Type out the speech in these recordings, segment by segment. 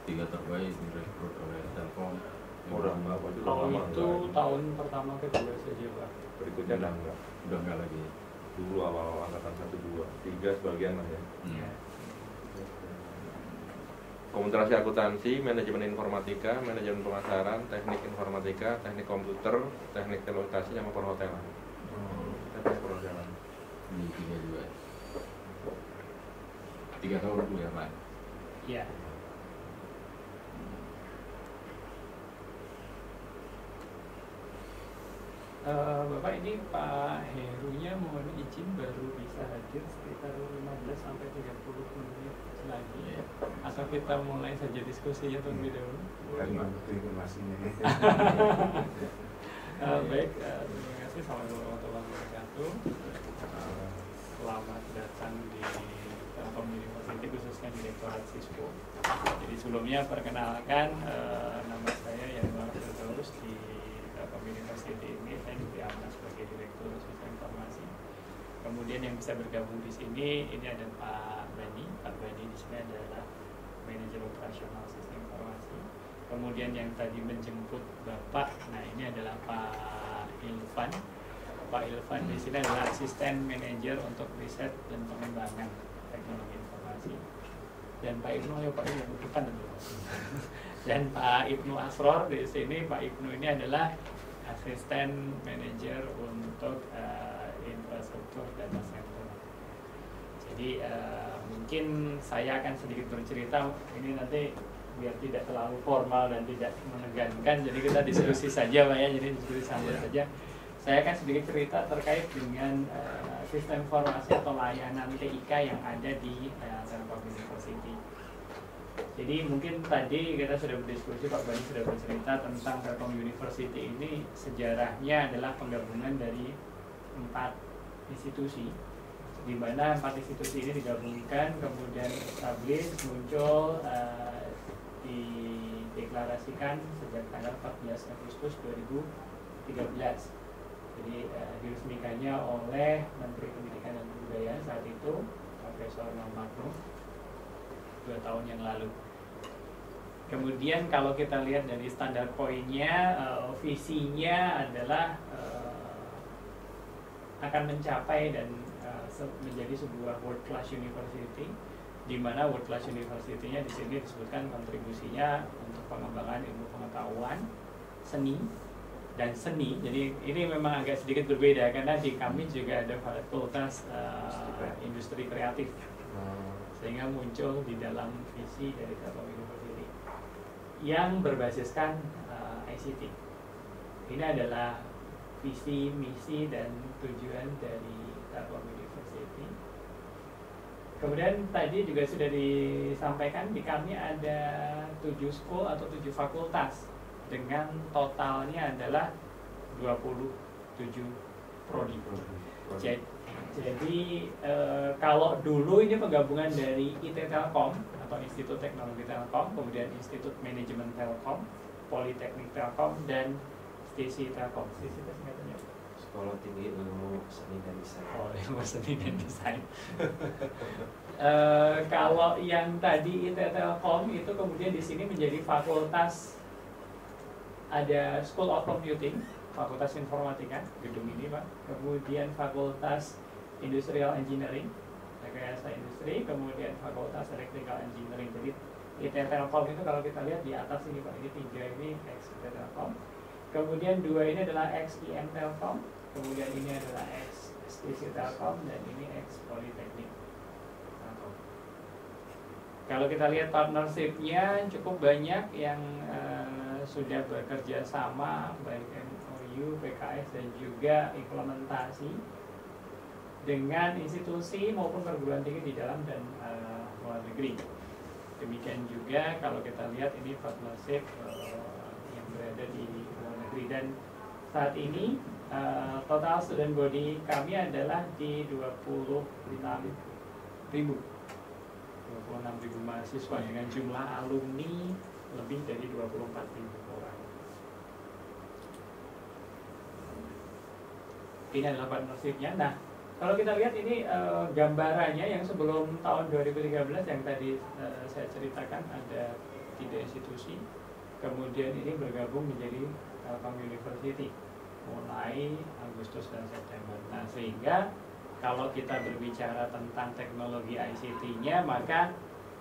3 terbaik direkrut oleh Telkom. Orang apa itu Kalau lama itu enggak. tahun pertama kedua saja Pak. Berikutnya Udah enggak lagi. dulu awal angkatan 1, 2, 3 sebagian lah ya. Ya. Konsentrasi akuntansi, manajemen informatika, manajemen pemasaran, teknik informatika, teknik komputer, teknik telekomunikasi, sama perhotelan. Teknik perhotelan. Ini 3 juga. 3 tahun kuliah Pak. Iya. Bapak ini Pak Herunya mohon izin baru bisa hadir sekitar 15 sampai 30 menit lagi. Atau kita mulai saja diskusinya terlebih dahulu. Kan butuh informasinya. Baik, terima kasih. Assalamualaikum warahmatullahi wabarakatuh. Selamat datang di Telkom University, khususnya Direktorat Sispo. Jadi sebelumnya perkenalkan, nama saya Yanwar Firdaus di Telkom University ini. Saya diamanah sebagai Direktur Sistem Informasi. Kemudian yang bisa bergabung di sini ini ada Pak Bani. Pak Bani di sini adalah Manajer Operasional Sistem Informasi. Kemudian yang tadi menjemput Bapak, nah ini adalah Pak Ilvan. Pak Ilvan di sini adalah Asisten Manajer untuk Riset dan Pengembangan Teknologi Informasi. Dan Pak Ibnu, ayo Pak Ibnu depan dulu. Dan Pak Ibnu Asror di sini, Pak Ibnu ini adalah Asisten Manajer untuk Infrastruktur Data Center. Jadi mungkin saya akan sedikit bercerita, ini nanti biar tidak terlalu formal dan tidak menegangkan, jadi kita diskusi saja Pak ya, jadi diskusi sambil saja. Saya akan sedikit cerita terkait dengan sistem informasi atau layanan TIK yang ada di Telkom University. Jadi mungkin tadi kita sudah berdiskusi, Pak Bani sudah bercerita tentang Telkom University ini sejarahnya adalah penggabungan dari 4 institusi, di mana 4 institusi ini digabungkan, kemudian establis, muncul, dideklarasikan sejak tanggal 14 Agustus 2013. Jadi diresmikannya oleh Menteri Pendidikan dan Kebudayaan saat itu, Profesor Mamakno, 2 tahun yang lalu. Kemudian kalau kita lihat dari standar poinnya, visinya adalah akan mencapai dan menjadi sebuah world class university, di mana world class university-nya di sini disebutkan kontribusinya untuk pengembangan ilmu pengetahuan, seni dan seni. Jadi ini memang agak sedikit berbeda karena di kami juga ada fakultas industri kreatif, sehingga muncul di dalam visi dari Telkom University yang berbasiskan ICT. Ini adalah visi, misi dan tujuan dari Telkom University. Kemudian tadi juga sudah disampaikan di kami ada 7 school atau 7 fakultas dengan totalnya adalah 27 prodi. Jadi kalau dulu ini penggabungan dari IT Telkom atau Institut Teknologi Telkom, kemudian Institut Manajemen Telkom, Politeknik Telkom, dan Stisi Telkom. Stisi itu singkatannya apa? Sekolah Tinggi Ilmu Seni dan Desain. Oh, ilmu seni dan desain. Kalau yang tadi IT Telkom itu kemudian di sini menjadi fakultas, ada School of Computing, Fakultas Informatika, gedung ini Pak. Kemudian Fakultas Industrial Engineering, rekayasa industri, kemudian Fakultas Electrical Engineering. Jadi IT Telkom itu kalau kita lihat di atas ini Pak, ini 3 ini ex IT Telkom. Kemudian 2 ini adalah ex IM Telkom, kemudian ini adalah ex STC Telkom, dan ini ex Politeknik Telkom. Kalau kita lihat partnership-nya cukup banyak yang sudah bekerja sama, baik MOU, PKS, dan juga implementasi dengan institusi maupun perguruan tinggi di dalam dan luar negeri. Demikian juga kalau kita lihat ini partnership yang berada di luar negeri, dan saat ini total student body kami adalah di 26.000 mahasiswa dengan jumlah alumni lebih dari 24.000 orang. Ini adalah partnership-nya. Nah, Kalau kita lihat ini gambarannya yang sebelum tahun 2013 yang tadi saya ceritakan ada 3 institusi, kemudian ini bergabung menjadi Telkom University mulai Agustus dan September. Nah, sehingga kalau kita berbicara tentang teknologi ICT-nya, maka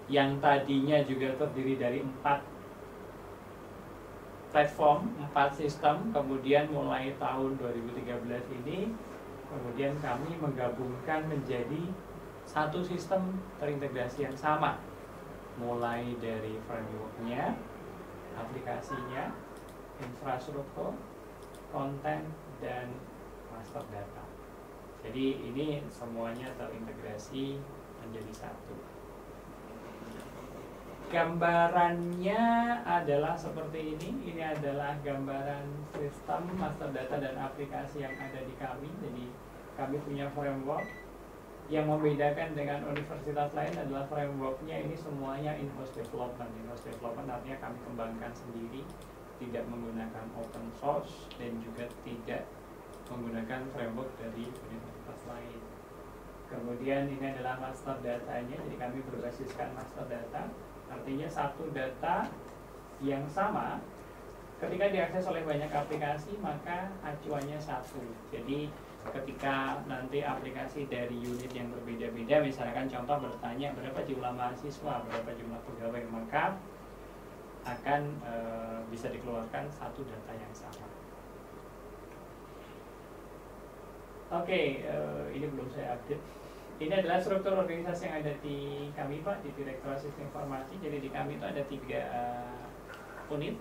yang tadinya juga terdiri dari 4 platform, 4 sistem, kemudian mulai tahun 2013 ini kemudian kami menggabungkan menjadi satu sistem terintegrasi yang sama, mulai dari framework-nya, aplikasinya, infrastruktur, konten, dan master data. Jadi ini semuanya terintegrasi menjadi satu. Gambarannya adalah seperti ini. Ini adalah gambaran sistem master data dan aplikasi yang ada di kami. Jadi kami punya framework. Yang membedakan dengan universitas lain adalah frameworknya ini semuanya in-house development. In-house development artinya kami kembangkan sendiri, tidak menggunakan open source dan juga tidak menggunakan framework dari universitas lain. Kemudian ini adalah master datanya. Jadi kami berbasiskan master data. Artinya satu data yang sama ketika diakses oleh banyak aplikasi maka acuannya satu. Jadi ketika nanti aplikasi dari unit yang berbeda-beda, misalkan contoh bertanya berapa jumlah mahasiswa, berapa jumlah pegawai, maka akan bisa dikeluarkan satu data yang sama. Oke, ini belum saya update. Ini adalah struktur organisasi yang ada di kami, Pak, di Direktorat Sistem Informasi. Jadi di kami itu ada 3 unit.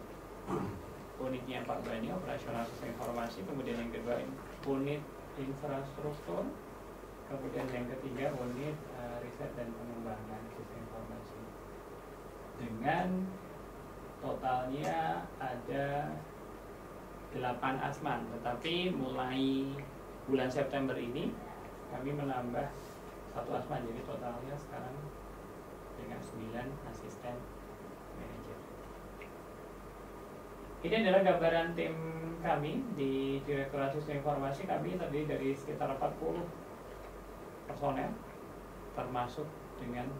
Unitnya Pak Bani, operasional sistem informasi. Kemudian yang kedua unit infrastruktur. Kemudian yang ketiga unit riset dan pengembangan sistem informasi. Dengan totalnya ada 8 asman. Tetapi mulai bulan September ini kami menambah 1 asman, jadi totalnya sekarang dengan 9 asisten manajer. Ini adalah gambaran tim kami di Direktorat Sistem Informasi. Kami terdiri dari sekitar 40 personel, termasuk dengan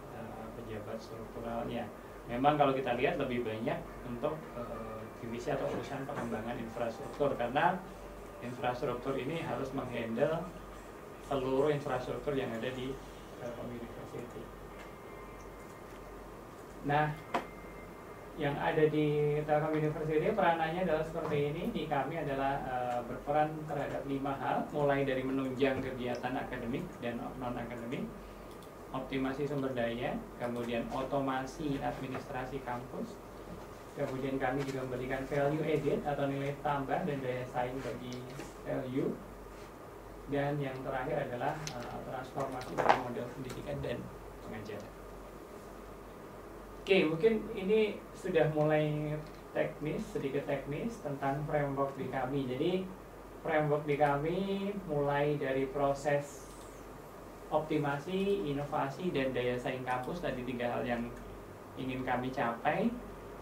pejabat strukturalnya. Memang kalau kita lihat lebih banyak untuk divisi atau urusan pengembangan infrastruktur, karena infrastruktur ini harus menghandle seluruh infrastruktur yang ada di Telkom University. Nah, yang ada di Telkom University peranannya adalah seperti ini. Di kami adalah berperan terhadap 5 hal, mulai dari menunjang kegiatan akademik dan non-akademik, optimasi sumber daya, kemudian otomasi administrasi kampus, kemudian kami juga memberikan value added atau nilai tambah dan daya saing bagi LU. Dan yang terakhir adalah transformasi dari model pendidikan dan pengajaran. Oke, mungkin ini sudah mulai teknis, sedikit teknis tentang framework di kami. Jadi framework di kami mulai dari proses optimasi, inovasi, dan daya saing kampus. Tadi 3 hal yang ingin kami capai.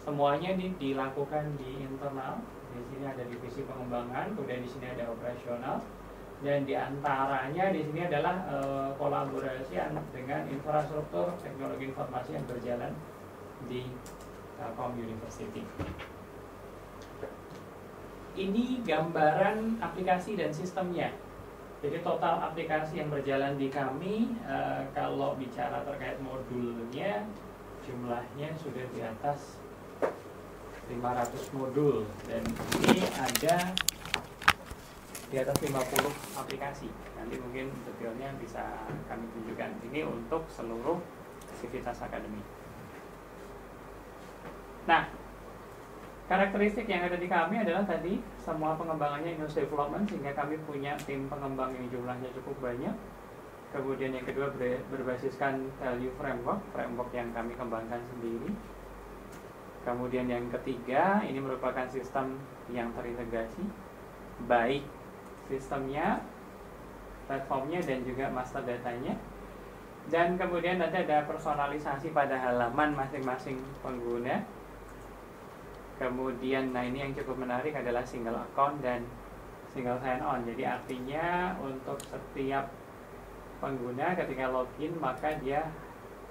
Semuanya dilakukan di internal. Di sini ada divisi pengembangan, kemudian di sini ada operasional. Dan diantaranya di sini adalah kolaborasi dengan infrastruktur teknologi informasi yang berjalan di Telkom University. Ini gambaran aplikasi dan sistemnya. Jadi total aplikasi yang berjalan di kami, kalau bicara terkait modulnya, jumlahnya sudah di atas 500 modul. Dan ini ada di atas 50 aplikasi. Nanti mungkin detailnya bisa kami tunjukkan. Ini untuk seluruh aktivitas akademik. Nah, karakteristik yang ada di kami adalah tadi semua pengembangannya in-house development, sehingga kami punya tim pengembang yang jumlahnya cukup banyak. Kemudian yang kedua berbasiskan value framework yang kami kembangkan sendiri. Kemudian yang ketiga, ini merupakan sistem yang terintegrasi, baik sistemnya, platformnya, dan juga master datanya. Dan kemudian nanti ada personalisasi pada halaman masing-masing pengguna. Kemudian, nah ini yang cukup menarik adalah single account dan single sign on. Jadi artinya untuk setiap pengguna ketika login maka dia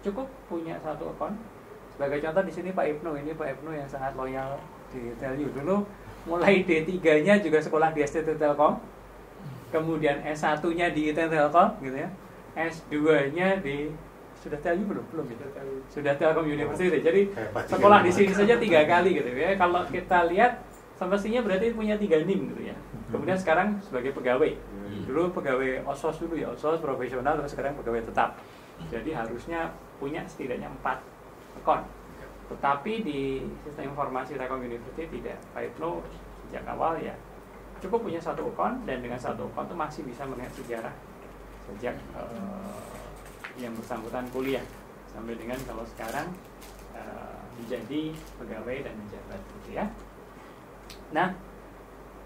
cukup punya satu akun. Sebagai contoh di sini Pak Ibnu, ini Pak Ibnu yang sangat loyal di Telyu. Dulu mulai D3-nya juga sekolah di STT Telkom. Kemudian S1-nya di ITN Telkom gitu ya. S2-nya di sudah Telyu belum ya? Sudah Telkom University. Jadi sekolah di sini saja 3 kali gitu ya. Kalau kita lihat semestinya berarti punya 3 NIM gitu ya. Kemudian sekarang sebagai pegawai. Dulu pegawai OSOS dulu ya, OSOS profesional, terus sekarang pegawai tetap. Jadi harusnya punya setidaknya 4 akun. Tetapi di sistem informasi Telkom University tidak. Pak Ibnu sejak awal ya cukup punya 1 akun, dan dengan 1 akun itu masih bisa melihat sejarah sejak yang bersangkutan kuliah sampai dengan kalau sekarang menjadi pegawai dan menjabat gitu ya. Nah,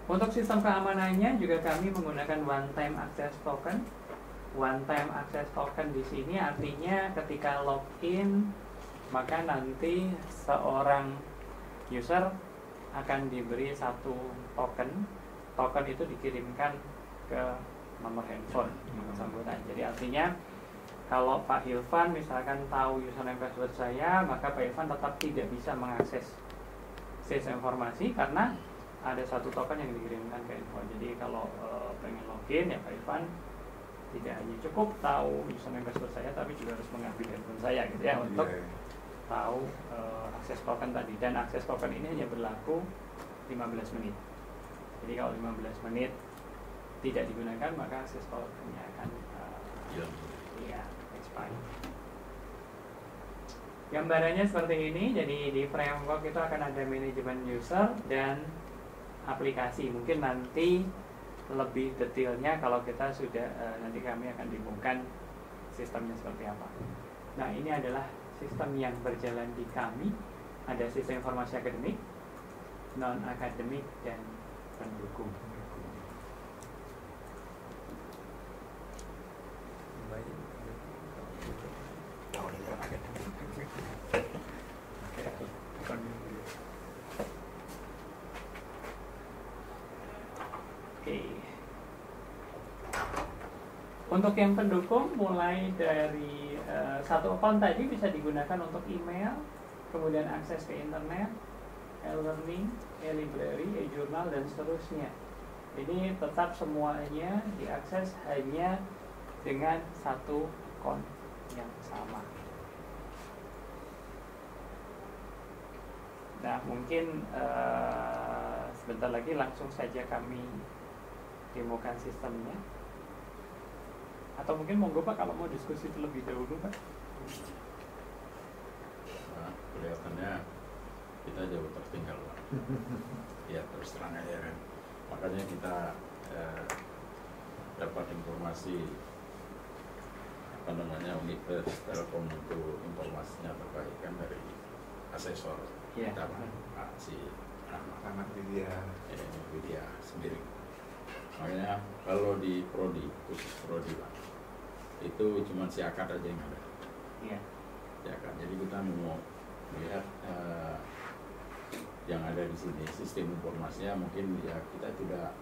untuk sistem keamanannya juga kami menggunakan one time access token. One time access token di sini artinya ketika login maka nanti seorang user akan diberi 1 token. Token itu dikirimkan ke nomor handphone yang bersangkutan. Jadi artinya kalau Pak Ilvan misalkan tahu username password saya, maka Pak Ilvan tetap tidak bisa mengakses sistem informasi karena ada 1 token yang dikirimkan ke handphone. Jadi kalau pengen login ya Pak Ilvan tidak hanya cukup tahu username password saya, tapi juga harus mengambil handphone saya gitu ya untuk tahu akses token tadi. Dan akses token ini hanya berlaku 15 menit. Jadi kalau 15 menit tidak digunakan maka akses tokennya akan expired. Gambarannya seperti ini. Jadi di framework itu akan ada manajemen user dan aplikasi. Mungkin nanti lebih detailnya kalau kita sudah nanti kami akan dibungkan sistemnya seperti apa. Nah, ini adalah sistem yang berjalan di kami. Ada sistem informasi akademik, non akademik, dan pendukung. Untuk yang pendukung mulai dari 1 akun tadi bisa digunakan untuk email, kemudian akses ke internet, e-learning, e-library, e-journal, dan seterusnya. Ini tetap semuanya diakses hanya dengan 1 akun yang sama. Nah, mungkin sebentar lagi langsung saja kami demokan sistemnya. Atau mungkin monggo Pak kalau mau diskusi terlebih dahulu Pak. Nah, kelihatannya kita jauh tertinggal Pak. Ya terus terang aja kan. Makanya kita dapat informasi Universitas Telkom itu informasinya terbaik kan dari asesor kita Pak si Rahmat Widya sendiri. Makanya kalau di prodi, khusus prodi Pak, itu cuma si akad aja yang ada. Iya. Siakad. Jadi kita mau melihat yang ada di sini, sistem informasinya mungkin ya kita tidak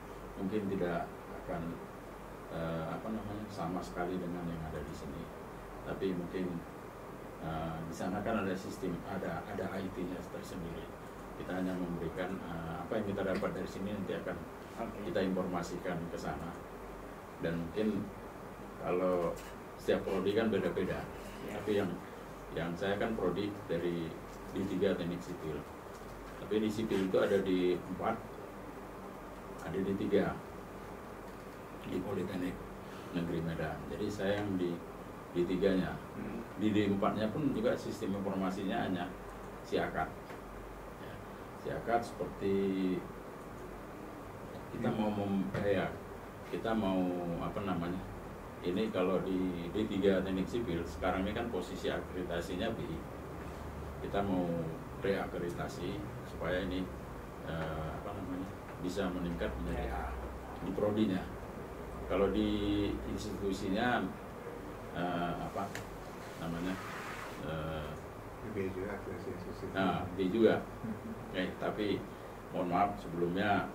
akan sama sekali dengan yang ada di sini. Tapi mungkin di sana kan ada sistem, ada IT-nya tersendiri. Kita hanya memberikan apa yang kita dapat dari sini nanti akan kita informasikan ke sana. Dan mungkin kalau setiap prodi kan beda-beda. Tapi yang saya kan prodi dari D3 Teknik Sipil. Tapi di sipil itu ada di 4, ada di 3 di Politeknik Negeri Medan. Jadi saya yang di 3-nya. Di D4-nya pun juga sistem informasinya hanya siakat. Ya, siakat seperti kita mau ini kalau di D3 Teknik Sipil sekarang ini kan posisi akreditasinya B. Kita mau reakreditasi supaya ini bisa meningkat menjadi A di prodinya. Kalau di institusinya B juga akreditasi. B juga. Tapi mohon maaf sebelumnya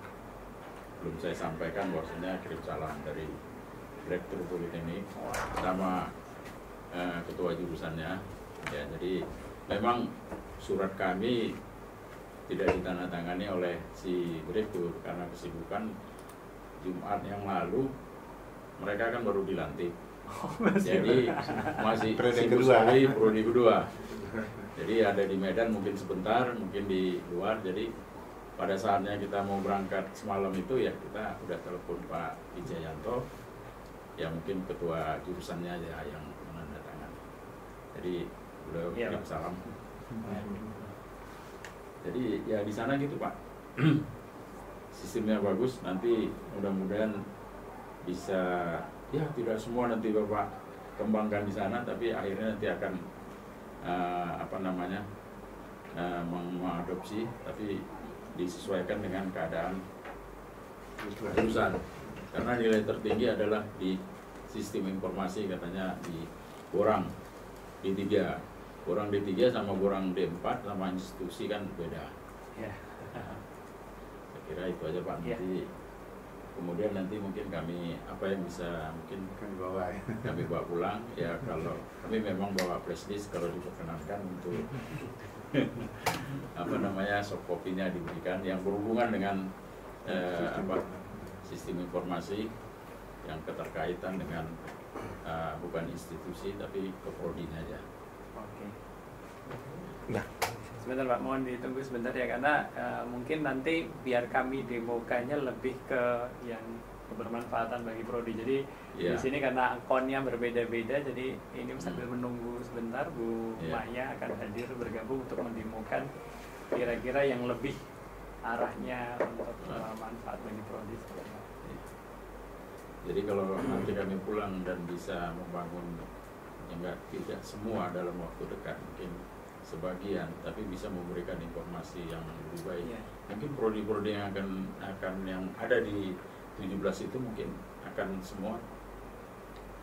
belum saya sampaikan bahwasanya kirim salam dari Direktur Politeknik sama ketua jurusannya. Ya, jadi memang surat kami tidak ditandatangani oleh si direktur karena kesibukan. Jumat yang lalu mereka kan baru dilantik. Jadi masih sibuk sekali prodi kedua. Jadi ada di Medan mungkin sebentar, mungkin di luar. Jadi pada saatnya kita mau berangkat semalam itu ya kita udah telepon Pak Wijayanto, ya mungkin ketua jurusannya aja yang menandatangani. Jadi beliau kirim salam. Jadi ya di sana gitu Pak. Sistemnya bagus, nanti mudah-mudahan bisa, ya tidak semua nanti Bapak kembangkan di sana, tapi akhirnya nanti akan mengadopsi, tapi disesuaikan dengan keadaan jurusan. Karena nilai tertinggi adalah di sistem informasi, katanya di Borang D3. Borang D3 sama Borang D4 sama institusi kan beda. Ya. Saya kira itu aja Pak. Nanti kemudian nanti mungkin kami apa yang bisa mungkin Kami bawa ya. kami bawa pulang ya, kalau kami memang bawa flash disk kalau diperkenankan untuk soft copy-nya diberikan yang berhubungan dengan sistem informasi yang keterkaitan dengan bukan institusi tapi ke prodinya aja. Oke. Nah, sebentar Pak, mohon ditunggu sebentar ya, karena mungkin nanti biar kami demokannya lebih ke yang kebermanfaatan bagi prodi. Jadi di sini karena akunnya berbeda-beda, jadi ini sambil menunggu sebentar Bu Maya akan hadir bergabung untuk mendemokan kira-kira yang lebih arahnya untuk manfaat bagi prodi. Jadi kalau nanti kami pulang dan bisa membangun, ya tidak semua dalam waktu dekat, mungkin sebagian, tapi bisa memberikan informasi yang lebih baik. Mungkin prodi-prodi yang akan yang ada di 17 itu mungkin akan semua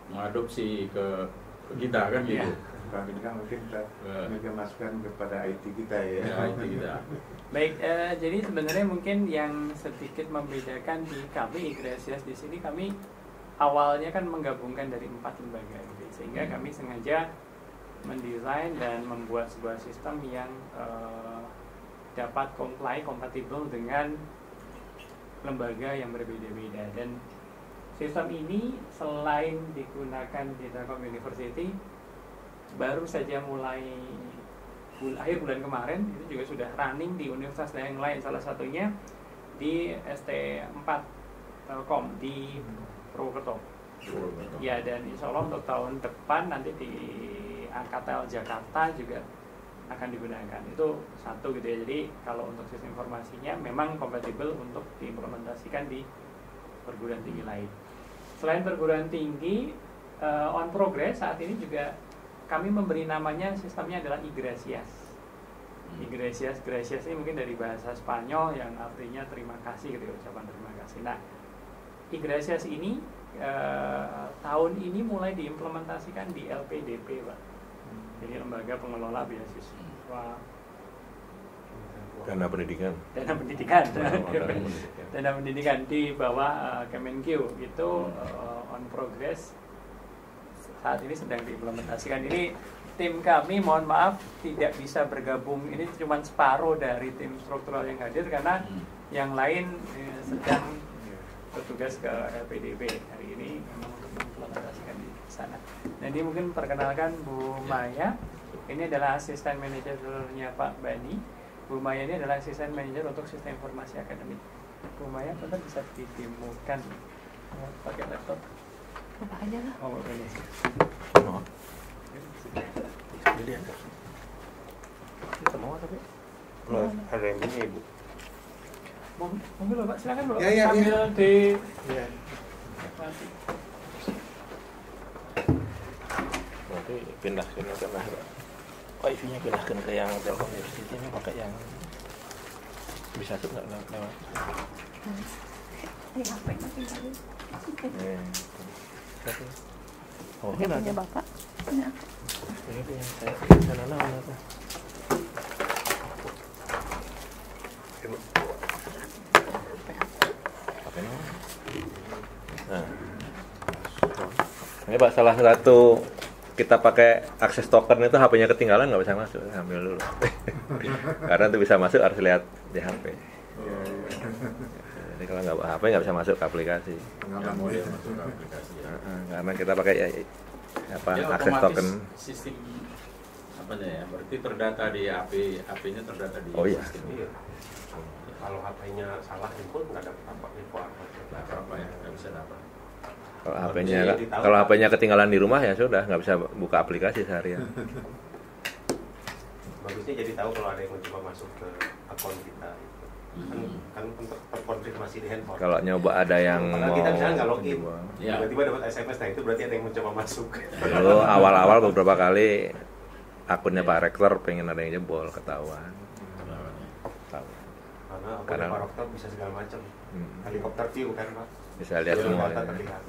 mengadopsi ke kita kan gitu. Kami kan mungkin kita masukkan kepada IT kita ya. IT kita. Baik, jadi sebenarnya mungkin yang sedikit membedakan di kami Igresias di sini, kami awalnya kan menggabungkan dari 4 lembaga gitu, sehingga kami sengaja mendesain dan membuat sebuah sistem yang dapat kompatibel dengan lembaga yang berbeda-beda. Dan sistem ini selain digunakan di Telkom University, baru saja mulai akhir bulan kemarin itu juga sudah running di universitas yang lain, salah satunya di ST4 Telkom di Purwokerto. Ya, dan insya Allah untuk tahun depan nanti di Angkatel Jakarta juga akan digunakan. Itu satu gitu ya. Jadi kalau untuk sistem informasinya memang kompatibel untuk diimplementasikan di perguruan tinggi lain. Selain perguruan tinggi, on progress saat ini juga kami memberi namanya, sistemnya adalah Igresias. Igresias ini mungkin dari bahasa Spanyol yang artinya terima kasih gitu, ucapan terima kasih. Nah, Igresias ini tahun ini mulai diimplementasikan di LPDP, Pak. Jadi lembaga pengelola beasiswa dana pendidikan. Dana pendidikan di bawah Kemenq itu on progress saat ini sedang diimplementasikan. Ini tim kami, mohon maaf tidak bisa bergabung, ini cuma separuh dari tim struktural yang hadir karena yang lain sedang bertugas ke LPDP hari ini memang untuk mengimplementasikan di sana. Jadi mungkin perkenalkan Bu Maya, ini adalah asisten manajernya Pak Bani. Bu Maya ini adalah asisten manajer untuk sistem informasi akademik. Bu Maya, benar bisa didemokan pakai laptop? Apa aja lah. Oh, ini sih. Jadi ada. Kita mau tapi Ada yang punya Ibu. Monggo Pak, silakan Pak. Ya. Sambil di Nanti pindahkan ke wifi-nya, pindahkan ke yang Telkom University ini, pakai yang bisa tuh nggak lewat. Ini HP-nya tinggal. Oh, Ini punya Bapak. Punya. ini punya saya. Sana mana tuh? Pakai nama. Nah, Ini Pak, salah satu kita pakai akses token itu HP-nya ketinggalan nggak bisa masuk, ambil dulu. Karena untuk bisa masuk harus lihat di HP. Jadi kalau nggak HP nggak bisa masuk ke aplikasi. Nggak boleh masuk ke aplikasi ya. Karena kita pakai apa Ya, akses otomatis token. sistem apanya ya? Berarti terdata di HP-nya terdata di Oh, iya. sistem. Iya. Kalau HP-nya salah input nggak dapat apa info apa. Nggak apa-apa ya, nggak bisa dapat. Kalau HP-nya ketinggalan di rumah ya sudah nggak bisa buka aplikasi seharian. Bagusnya jadi tahu kalau ada yang mencoba masuk ke akun kita. Kan untuk terkonfirmasi di handphone. Kalau nyoba ada yang Padahal mau kita misalnya nggak login, Ya. tiba-tiba dapat SMS, nah itu berarti ada yang mencoba masuk. dulu awal-awal beberapa kali akunnya Pak Rektor pengen ada yang jebol, ketahuan. Tahu. Karena Pak Rektor bisa segala macam. Helikopter view kan Pak. Bisa lihat semua. Data terlihat.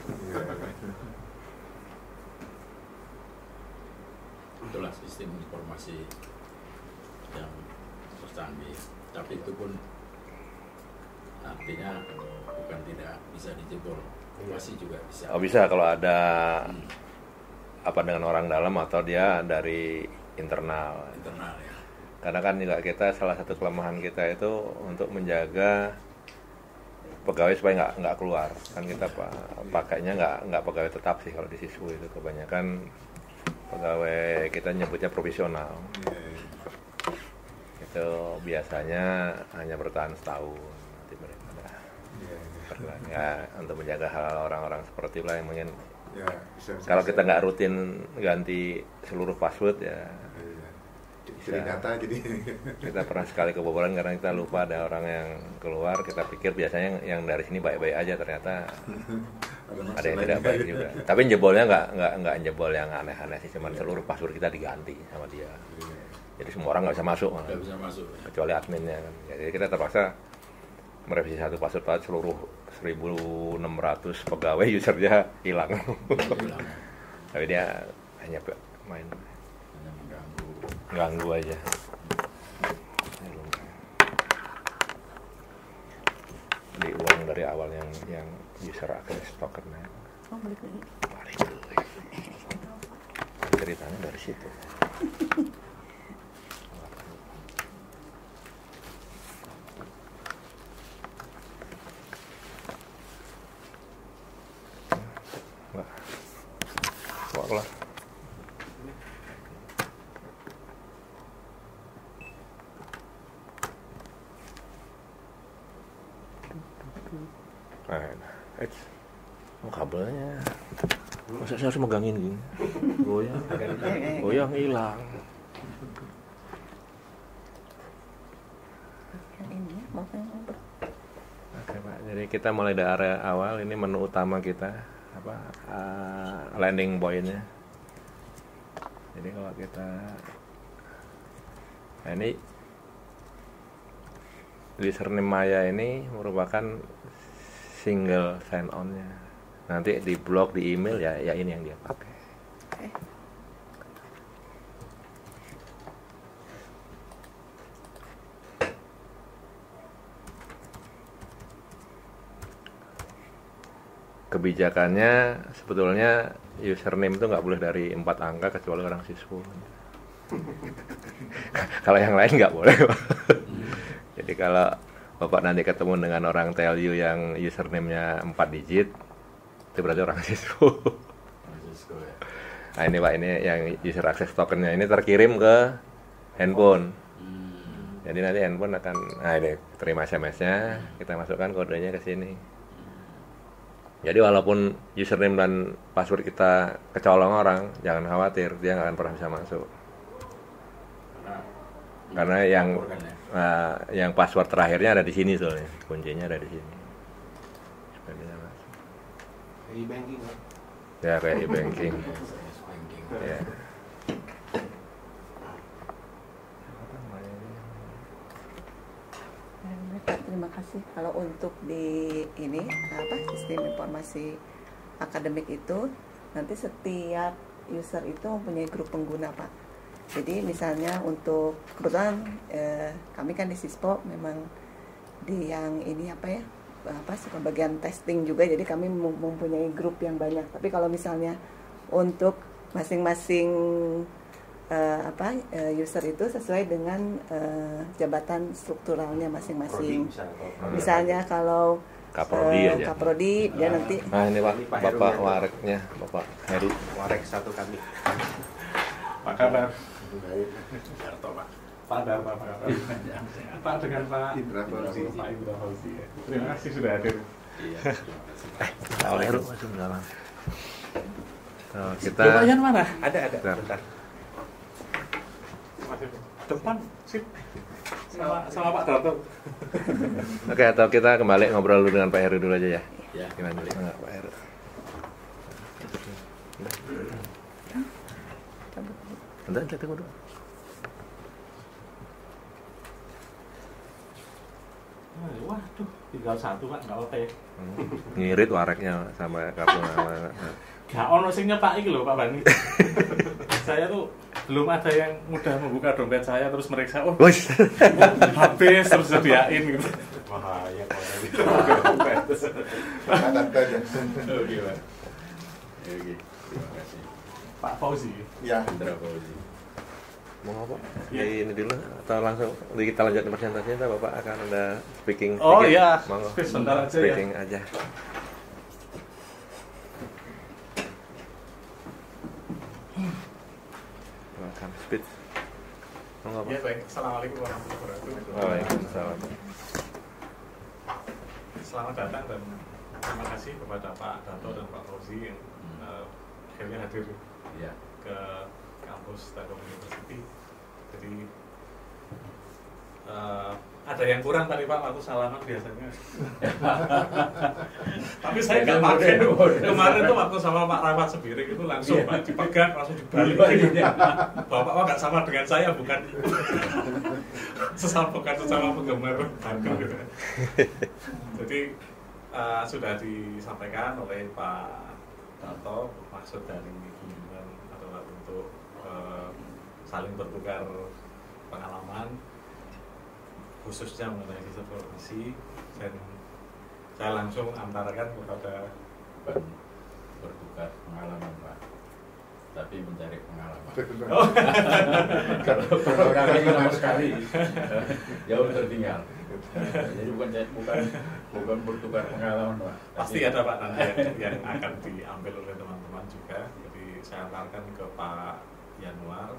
Itulah sistem informasi yang tercanggih. Tapi itu pun artinya bukan tidak bisa dijebol, masih juga bisa. Oh bisa kalau ada apa dengan orang dalam atau dia dari internal. Internal ya. Karena kan juga kita salah satu kelemahan kita itu untuk menjaga pegawai supaya nggak keluar. Kan kita pakainya nggak pegawai tetap sih kalau di Siswu itu kebanyakan pegawai kita nyebutnya profesional. Itu biasanya hanya bertahan setahun. Nanti mereka ya untuk menjaga hal orang-orang seperti lah yang mungkin kalau kita nggak rutin ganti seluruh password ya. Curi data jadi. Kita pernah sekali kebobolan karena kita lupa ada orang yang keluar, kita pikir biasanya yang dari sini baik-baik aja, ternyata ada yang tidak baik juga. Tapi jebolnya nggak jebol yang aneh-aneh sih, cuman seluruh password kita diganti sama dia. Jadi semua orang nggak bisa masuk, Nggak bisa masuk. kecuali adminnya kan. Jadi kita terpaksa merevisi satu password seluruh 1.600 pegawai usernya hilang. Tapi dia hanya main. Ganggu aja. Di ulang dari awal yang user access tokennya. Oh, balik lagi. Balik dulu. Ceritanya dari situ. Wah. Wah lah. Kabelnya masa saya harus megangin gini, goyang hilang. Yang ini mau yang ngobrol. Oke Pak, jadi kita mulai dari area awal. Ini menu utama kita, landing point-nya. Jadi kalau kita, nah ini username Maya ini merupakan single sign on-nya. Nanti di blog, di email ya ini yang dia pakai. Oke. Kebijakannya sebetulnya username itu nggak boleh dari 4 angka kecuali orang Siswu. Kalau yang lain nggak boleh. Jadi kalau Bapak nanti ketemu dengan orang TLU yang username-nya 4 digit, itu berarti orang Siswu. Nah ini Pak, ini yang user access tokennya ini terkirim ke handphone. Jadi nanti handphone akan, nah ini terima SMS-nya, kita masukkan kodenya ke sini. Jadi walaupun username dan password kita kecolong orang, jangan khawatir, dia nggak akan pernah bisa masuk. Karena yang password terakhirnya ada di sini soalnya, kuncinya ada di sini. Supaya bisa masuk. E-banking kan? Ya kayak e-banking. Ya. Terima kasih. Kalau untuk di ini sistem informasi akademik itu nanti setiap user itu mempunyai grup pengguna Pak. Jadi misalnya untuk kebetulan kami kan di Sispo memang di yang ini suka bagian testing juga, jadi kami mempunyai grup yang banyak. Tapi kalau misalnya untuk masing-masing user itu sesuai dengan jabatan strukturalnya masing-masing. Misalnya kalau Kaprodi aja. Kaprodi dia nanti. Nah ini Pak, Ini Pak Bapak Heru. Wareknya, Bapak Heru. Warek satu kami. Pak kabar? Jarto, Pak. Pak Dharma, Pak kabar? Pak dengan Pak Indra Fauzi. Pak Indra Fauzi. Ya. Terima kasih sudah hadir. Iya, terima kasih, Pak. Pak Heru masuk dalam. So, kita Lumayan mana? Ada, Bentar. bentar. Masih depan, sip. Sama Pak Darto. Oke, atau kita kembali ngobrol dulu dengan Pak Heru dulu aja ya. Ya. Gimana? Enggak, Pak Heru. Bentar, kita tunggu dulu. Waduh, tinggal satu Pak, nggak apa-apa ya. Ngirit wareknya sama kartu nama. Gak ono sing nyepaki lho Pak Bani. Saya tuh belum ada yang mudah membuka dompet saya terus meriksa, oh Wes. habis terus sediain gitu. Bahaya kalau gitu. Angkat aja. Oke, Pak. Oke, terima kasih. Pak Fauzi. Ya. Indra Fauzi. Mau apa? Ya. Ini dulu atau langsung kita lanjutkan presentasinya atau Bapak akan ada speaking? Oh sedikit? iya, Monggo. sebentar aja ya. Speaking aja. Welcome speech. Monggo Pak. Ya baik, Assalamualaikum warahmatullahi wabarakatuh. Waalaikumsalam. Selamat datang dan terima kasih kepada Pak Dato dan Pak Fauzi yang akhirnya hadir Ya. ke kampus Telkom University. Jadi ada yang kurang tadi Pak waktu salaman biasanya. Tapi saya nggak pakai. Kemarin tuh waktu sama Pak Rahmat Sebiring itu langsung Pak dipegang langsung dibalikin. Bapak nggak sama dengan saya bukan sesama penggemar Bandung gitu. Jadi sudah disampaikan oleh Pak Dato maksud dari kunjungan adalah untuk saling bertukar pengalaman khususnya mengenai sistem informasi dan saya langsung antarkan kepada Bukan bertukar pengalaman, Pak, tapi mencari pengalaman. Kalau orang ini lama sekali jauh tertinggal. Jadi bukan bertukar pengalaman, Pak. pasti ada Pak nanti yang akan diambil oleh teman-teman juga. Jadi saya antarkan ke Pak Yanuar,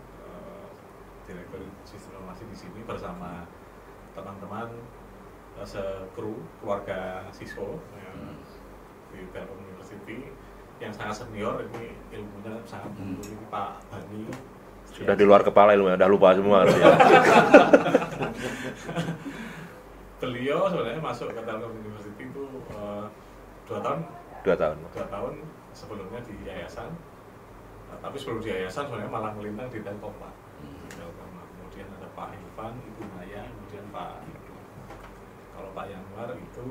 Direktur Sistem Informasi di sini bersama teman-teman sekru keluarga siswa di Telkom University yang sangat senior. Ini ilmunya sangat mumpuni. Pak Bani Sudah di luar kepala ilmu, udah lupa semua. beliau sebenarnya masuk ke Telkom University itu 2 tahun 2 tahun. 2 tahun sebelumnya di yayasan. Tapi sebelum di yayasan sebenarnya malah melintang di Telkom Pak. Di Telkom. Kemudian ada Pak Irfan, Ibu Maya, kemudian Pak Ibu. Kalau Pak Yanuar itu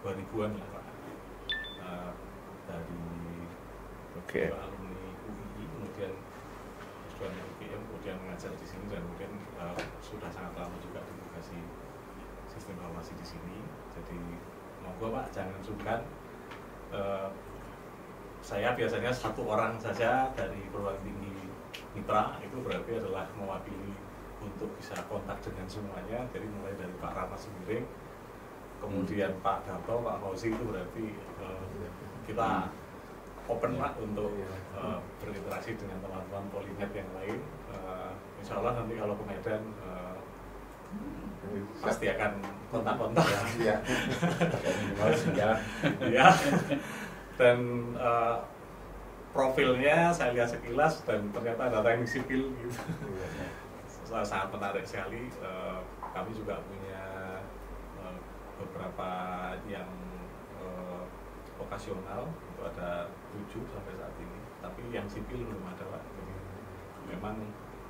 2000-an lah Pak. Dari Oke. alumni UI, kemudian S2-nya UGM, kemudian mengajar di sini dan kemudian sudah sangat lama juga di edukasi sistem informasi di sini. Jadi monggo Pak jangan sungkan. Saya biasanya 1 orang saja dari perguruan tinggi mitra itu berarti adalah mewakili untuk bisa kontak dengan semuanya. Jadi mulai dari Pak Rahmat Sebiring, kemudian Pak Dato, Pak Fauzi itu berarti kita open Pak untuk berinteraksi dengan teman-teman Polinet yang lain. Insya Allah nanti kalau ke Medan pasti akan kontak-kontak Ya. ya. Dan profilnya saya lihat sekilas dan ternyata ada teknik sipil gitu. Sangat menarik sekali. Kami juga punya beberapa yang vokasional, itu ada 7 sampai saat ini, tapi yang sipil belum ada Pak. Jadi memang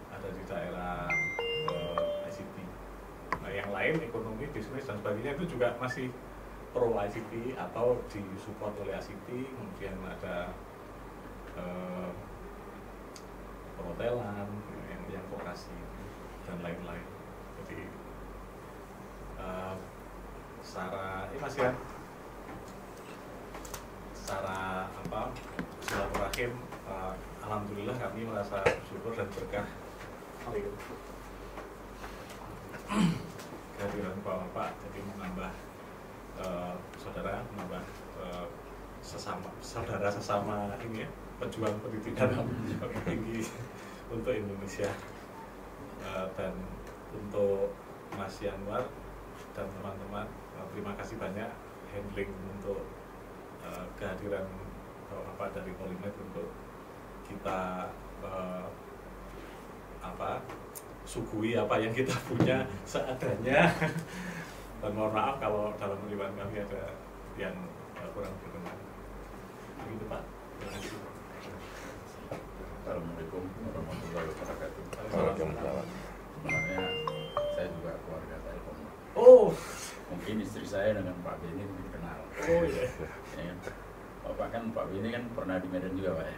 ada di daerah ICT. Nah yang lain ekonomi, bisnis dan sebagainya itu juga masih pro ICT atau disupport oleh ICT. Kemudian ada perhotelan, yang vokasi dan lain-lain. Jadi secara ini masih ya, secara apa Hakim, alhamdulillah kami merasa bersyukur dan berkah kehadiran Bapak, jadi menambah saudara, menambah saudara sesama ini ya, pejuang pendidikan tinggi untuk Indonesia. Dan untuk Mas Yanwar dan teman-teman, terima kasih banyak handling untuk kehadiran Bapak dari Polimed untuk kita suguhi apa yang kita punya seadanya. Dan mohon maaf kalau dalam perjuangan kami ada yang kurang berkenan. Begitu Pak. Terima kasih. Assalamualaikum warahmatullahi wabarakatuh. Waalaikumsalam. Sebenarnya saya juga keluarga Telkom. Oh, Mungkin istri saya dengan Pak Beni mungkin kenal. oh iya. Ya, Pak Beni kan pernah di Medan juga Pak ya.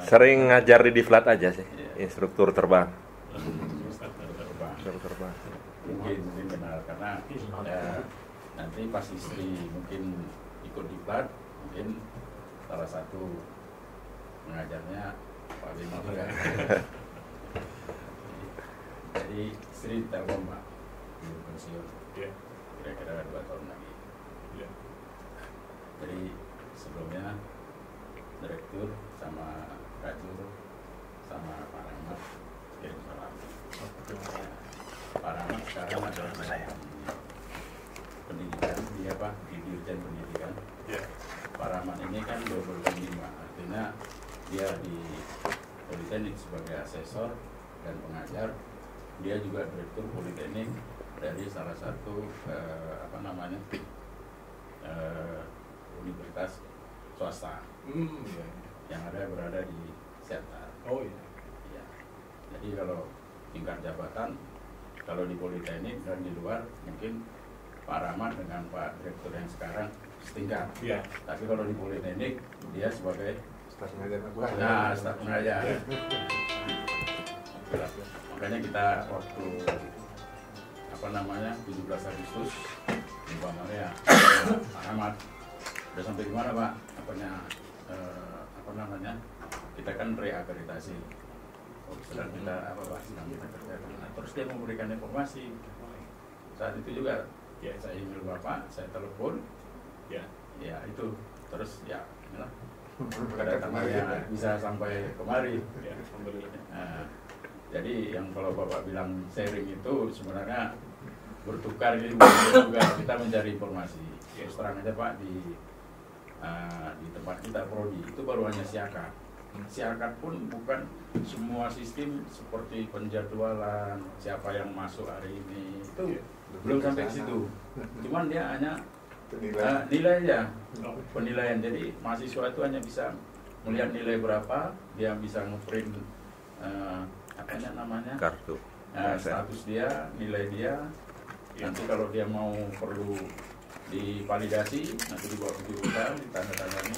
Sering ngajar di Diflat aja sih, Iya. instruktur terbang. Terbang. Instruktur terbang. Mungkin kenal karena ya, nanti pas istri mungkin ikut di plat, mungkin salah satu pengajarnya Pak Beni juga. Jadi istri Telkom Pak, belum pensiun, Iya. kira-kira 2 tahun lagi. Iya. Jadi sebelumnya direktur sama Kajur sama Pak Rahmat kirim salam. Pak Rahmat sekarang adalah pendidikan, dia Pak di Dirjen Pendidikan. Iya. Pak Rahmat ini kan 25, artinya dia di Politeknik sebagai asesor dan pengajar. Dia juga direktur Politeknik dari salah satu universitas swasta Iya. yang berada di Serta. Oh iya. Ya. Jadi kalau tingkat jabatan, kalau di Politeknik dan di luar mungkin Pak Rahmat dengan Pak Direktur yang sekarang setingkat. Iya. Tapi kalau di Politeknik dia sebagai Staf pengajar staf pengajar. Makanya kita waktu 17 Agustus umpamanya Pak Rahmat udah sampai di mana Pak? Kita kan reakreditasi. Sedang kita sedang kita kerjakan. Nah, terus dia memberikan informasi. Saat itu juga ya saya email Bapak, saya telepon. Ya. Ya itu terus ya inilah kedatangannya bisa sampai kemari. Ya, alhamdulillah. Nah, jadi yang kalau Bapak bilang sharing itu sebenarnya bertukar ilmu juga, kita mencari informasi. Terus terang aja Pak, di tempat kita prodi itu baru hanya siakat. Siakat pun bukan semua sistem seperti penjadwalan siapa yang masuk hari ini itu belum sampai ke situ. Cuman dia hanya nilai aja, penilaian. Jadi mahasiswa itu hanya bisa melihat nilai berapa, dia bisa ngeprint Kartu. status dia, nilai dia. Nanti kalau dia mau perlu divalidasi, nanti dibawa ke jurusan, ditanda-tangani,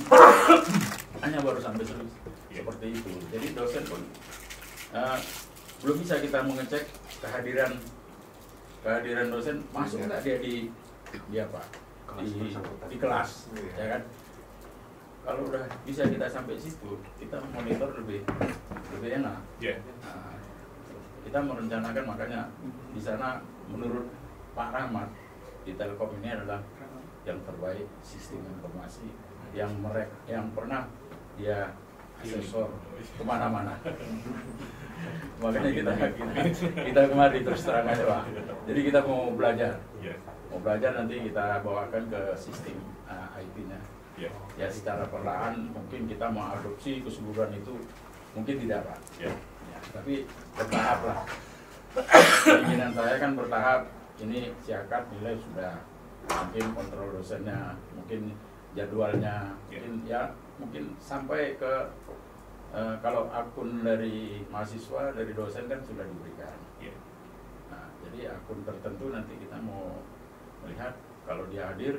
hanya baru sampai seperti itu. Jadi dosen pun belum bisa kita mengecek kehadiran dosen masuk nggak dia di kelas, ya kan? Kalau udah bisa kita sampai situ, kita monitor lebih enak. Nah, kita merencanakan, makanya di sana menurut Pak Rahmat di Telkom ini adalah yang terbaik sistem informasi yang pernah dia asesor kemana-mana. Makanya kita kemari terus terang aja Pak. Jadi kita mau belajar nanti kita bawakan ke sistem IT-nya. Ya secara perlahan mungkin kita mau adopsi keseluruhan itu mungkin tidak Pak. Ya, tapi bertahap lah. Keinginan saya kan bertahap. Ini siakat nilai sudah, mungkin kontrol dosennya, mungkin jadwalnya, mungkin sampai ke kalau akun dari mahasiswa, dari dosen kan sudah diberikan. Nah, jadi akun tertentu nanti kita mau melihat kalau dia hadir,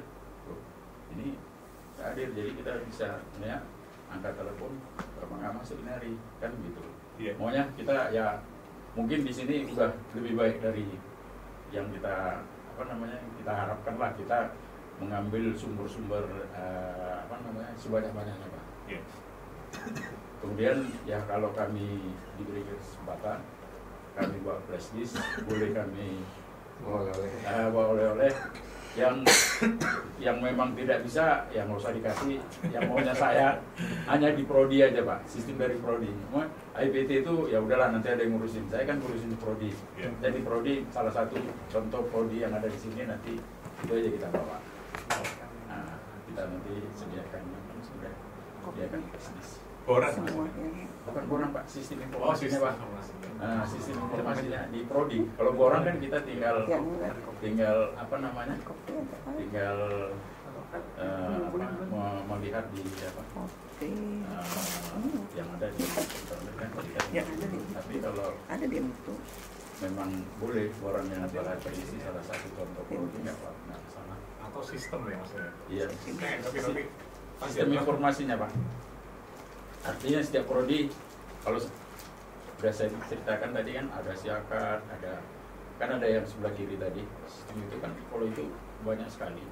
ini hadir, jadi kita bisa angkat telepon, berapa nggak masuk ini hari, kan gitu. Maunya kita ya mungkin di sini udah lebih baik dari yang kita kita harapkan lah, kita mengambil sumber-sumber sebanyak-banyaknya Pak. Kemudian ya kalau kami diberi kesempatan, kami buat flash disk, boleh kami bawa oleh-oleh. Yang memang tidak bisa, ya nggak usah dikasih. Yang maunya saya hanya di prodi aja Pak, sistem dari prodi. IPT itu ya udahlah nanti ada yang ngurusin. Saya kan ngurusin di prodi. Jadi prodi salah satu contoh prodi yang ada di sini nanti itu aja kita bawa. Nah, kita nanti sediakan sudah sediakan bisnis. Boran. Bukan borang Pak, sistem Oh, informasinya Pak. Nah, sistem informasinya di prodi. Kalau borang kan kita tinggal apa namanya? Tinggal melihat di apa? Yang ada di internet kan Ya, ada di tapi kalau ada di itu. memang boleh borang yang adalah terisi salah satu contoh prodi nggak Pak? Nah, sana. Atau sistem ya maksudnya? Iya. Tapi Sistem informasinya Pak. Artinya setiap prodi, kalau sudah saya ceritakan tadi kan ada siakat, kan ada yang sebelah kiri tadi. Sistem itu kan kalau itu banyak sekali.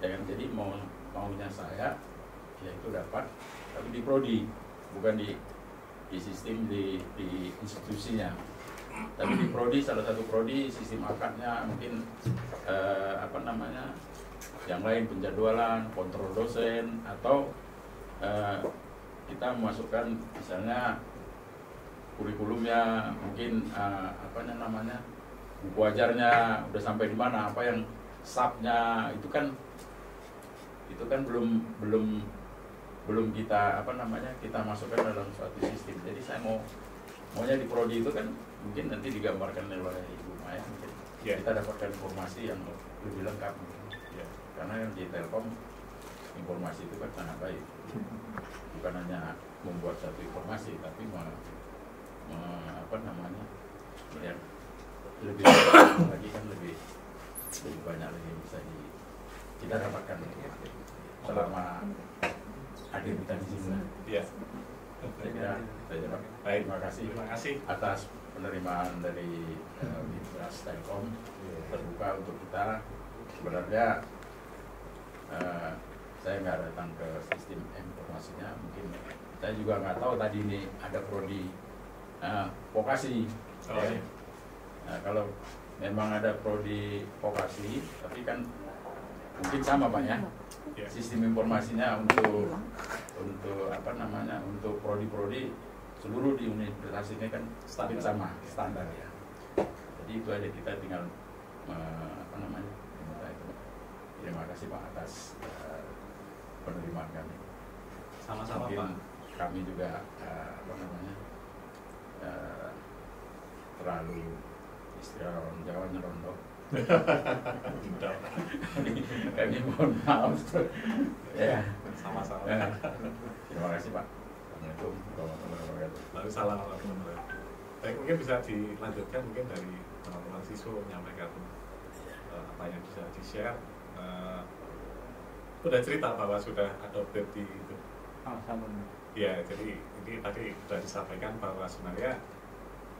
Ya kan? Jadi maunya saya ya itu dapat, tapi di prodi, bukan di sistem di institusinya. Tapi di prodi, salah satu prodi sistem akadnya mungkin apa namanya, yang lain penjadwalan, kontrol dosen, atau kita memasukkan misalnya kurikulumnya, mungkin apa namanya, buku ajarnya udah sampai di mana, apa yang subnya itu kan belum kita apa namanya, kita masukkan dalam suatu sistem. Jadi saya maunya di prodi itu kan mungkin nanti digambarkan oleh Ibu Maya, mungkin kita dapatkan informasi yang lebih lengkap. Karena yang di Telkom informasi itu kan sangat baik. Bukan hanya membuat satu informasi, tapi apa namanya, melihat lebih banyak lagi kan lebih banyak lagi yang bisa kita dapatkan selama hadir kita di sini. Iya. Saya kira itu aja Pak. Baik. Terima kasih atas penerimaan dari Mitra Telkom, terbuka untuk kita. Sebenarnya saya nggak datang ke sistem informasinya, mungkin saya juga nggak tahu tadi ini ada prodi vokasi. Ya. Nah, kalau memang ada prodi vokasi, tapi kan mungkin sama Pak ya, sistem informasinya untuk apa namanya, untuk prodi-prodi seluruh di universitas ini kan stabil sama standar ya. Jadi itu aja, kita tinggal apa namanya, terima kasih Pak atas penerimaan kami. Sama-sama Mungkin Pak. Kami juga apa namanya, terlalu istilah orang Jawa nyerondok. Kami mohon maaf. Ya. Sama-sama. Terima kasih Pak. Assalamualaikum warahmatullahi wabarakatuh. Waalaikumsalam warahmatullahi wabarakatuh. Baik, mungkin bisa dilanjutkan mungkin dari teman-teman siswa menyampaikan apa yang bisa di-share. Udah cerita bahwa sudah adopted di itu. Sama. Ya, jadi ini tadi sudah disampaikan bahwa sebenarnya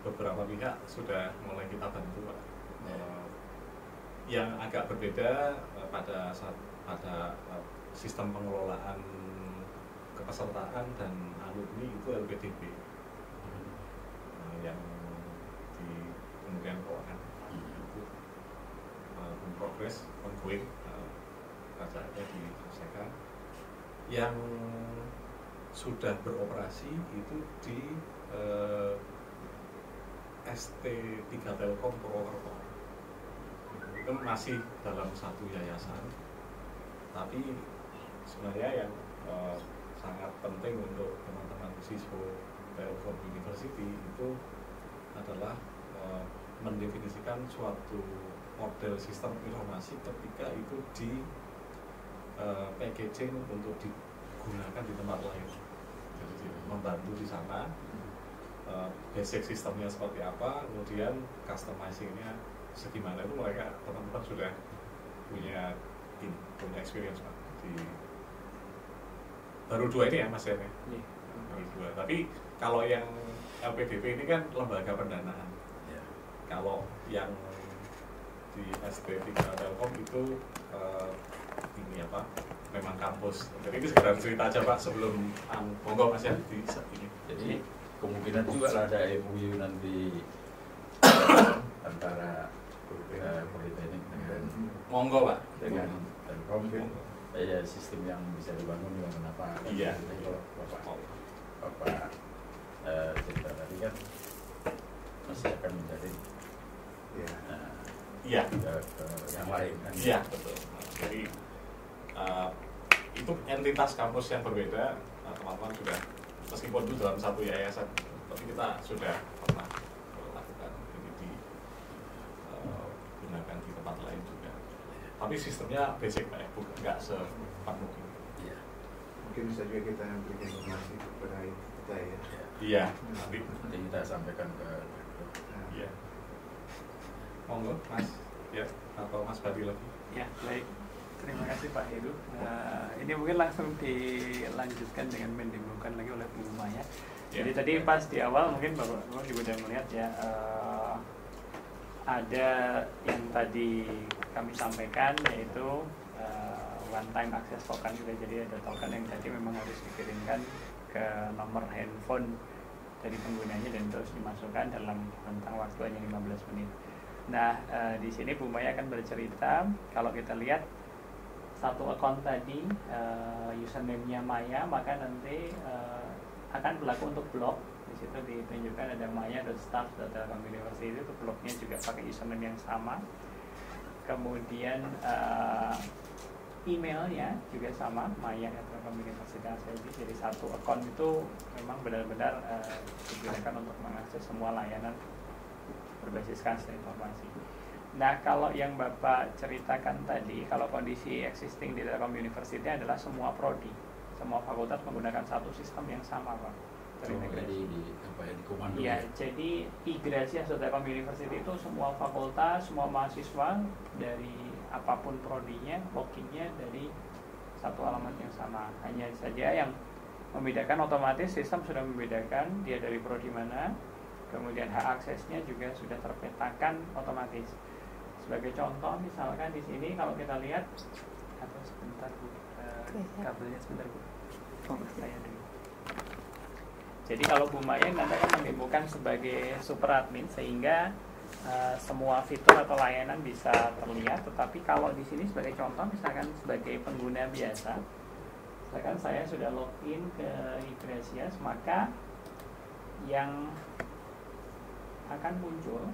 beberapa pihak sudah mulai kita bantu Pak. Yang agak berbeda pada sistem pengelolaan kepesertaan dan alumni itu LPDP, yang di Kementerian Keuangan itu in progress, ongoing, kacarnya diselesaikan. Yang sudah beroperasi itu di ST3 Telkom Purwokerto. Itu masih dalam satu yayasan, tapi sebenarnya yang sangat penting untuk teman-teman siswa Telkom University itu adalah mendefinisikan suatu model sistem informasi ketika itu di packaging untuk digunakan di tempat lain. Jadi membantu di sana, basic sistemnya seperti apa, kemudian customizingnya segimana, itu mereka teman-teman sudah punya experience Pak. Baru 2 ini ya Mas ya? Baru 2. Tapi kalau yang LPDP ini kan lembaga pendanaan. Kalau yang di ST3 Telkom itu ini apa memang kampus. Jadi itu sekedar cerita aja Pak sebelum monggo Mas ya di saat ini. Jadi kemungkinan juga lah ada MOU nanti antara Politeknik Monggo Pak. dengan Telkom, sistem yang bisa dibangun dengan kenapa? Iya. Bapak cerita tadi kan masih akan menjadi Iya. ke yang lain kan? Iya betul. Jadi itu entitas kampus yang berbeda, teman-teman sudah meskipun itu dalam satu yayasan, tapi kita sudah pernah melakukan ini digunakan di tempat lain juga. Tapi sistemnya basic Pak, bukan nggak sepenuh ini. Iya. Mungkin bisa juga kita berikan informasi kepada kita ya. Iya. Nanti. Nanti kita sampaikan ke Iya. Monggo Mas, ya atau Mas Badi lagi. Ya, baik. Terima kasih Pak Heru. Ini mungkin langsung dilanjutkan dengan mendemokan lagi oleh Bu Maya. Jadi tadi pas di awal mungkin Bapak juga sudah melihat ya, ada yang tadi kami sampaikan yaitu one time access token juga. Jadi ada token yang tadi memang harus dikirimkan ke nomor handphone dari penggunanya dan terus dimasukkan dalam rentang waktu hanya 15 menit. Nah, di sini Bu Maya akan bercerita kalau kita lihat satu akun tadi username-nya Maya, maka nanti akan berlaku untuk blog. Di situ ditunjukkan ada maya.staff.telkom-university, itu blognya juga pakai username yang sama. Kemudian emailnya juga sama, maya@telkom-university. Jadi satu akun itu memang benar-benar digunakan untuk mengakses semua layanan berbasiskan sistem informasi. Nah, kalau yang Bapak ceritakan tadi, kalau kondisi existing di Telkom University adalah semua prodi, semua fakultas menggunakan satu sistem yang sama, Pak. Terintegrasi di komando. Iya, jadi Igrasi atau Telkom University itu semua fakultas, semua mahasiswa dari apapun prodinya, loginnya dari satu alamat yang sama. Hanya saja yang membedakan otomatis sistem sudah membedakan dia dari prodi mana, kemudian hak aksesnya juga sudah terpetakan otomatis. Sebagai contoh, misalkan di sini kalau kita lihat, atau sebentar Bu, kabelnya sebentar Bu, saya dulu. Jadi kalau Bu Maya nanti akan mendemokan sebagai super admin sehingga semua fitur atau layanan bisa terlihat. Tetapi kalau di sini sebagai contoh, misalkan sebagai pengguna biasa, misalkan saya sudah login ke Igrasias, maka yang akan muncul.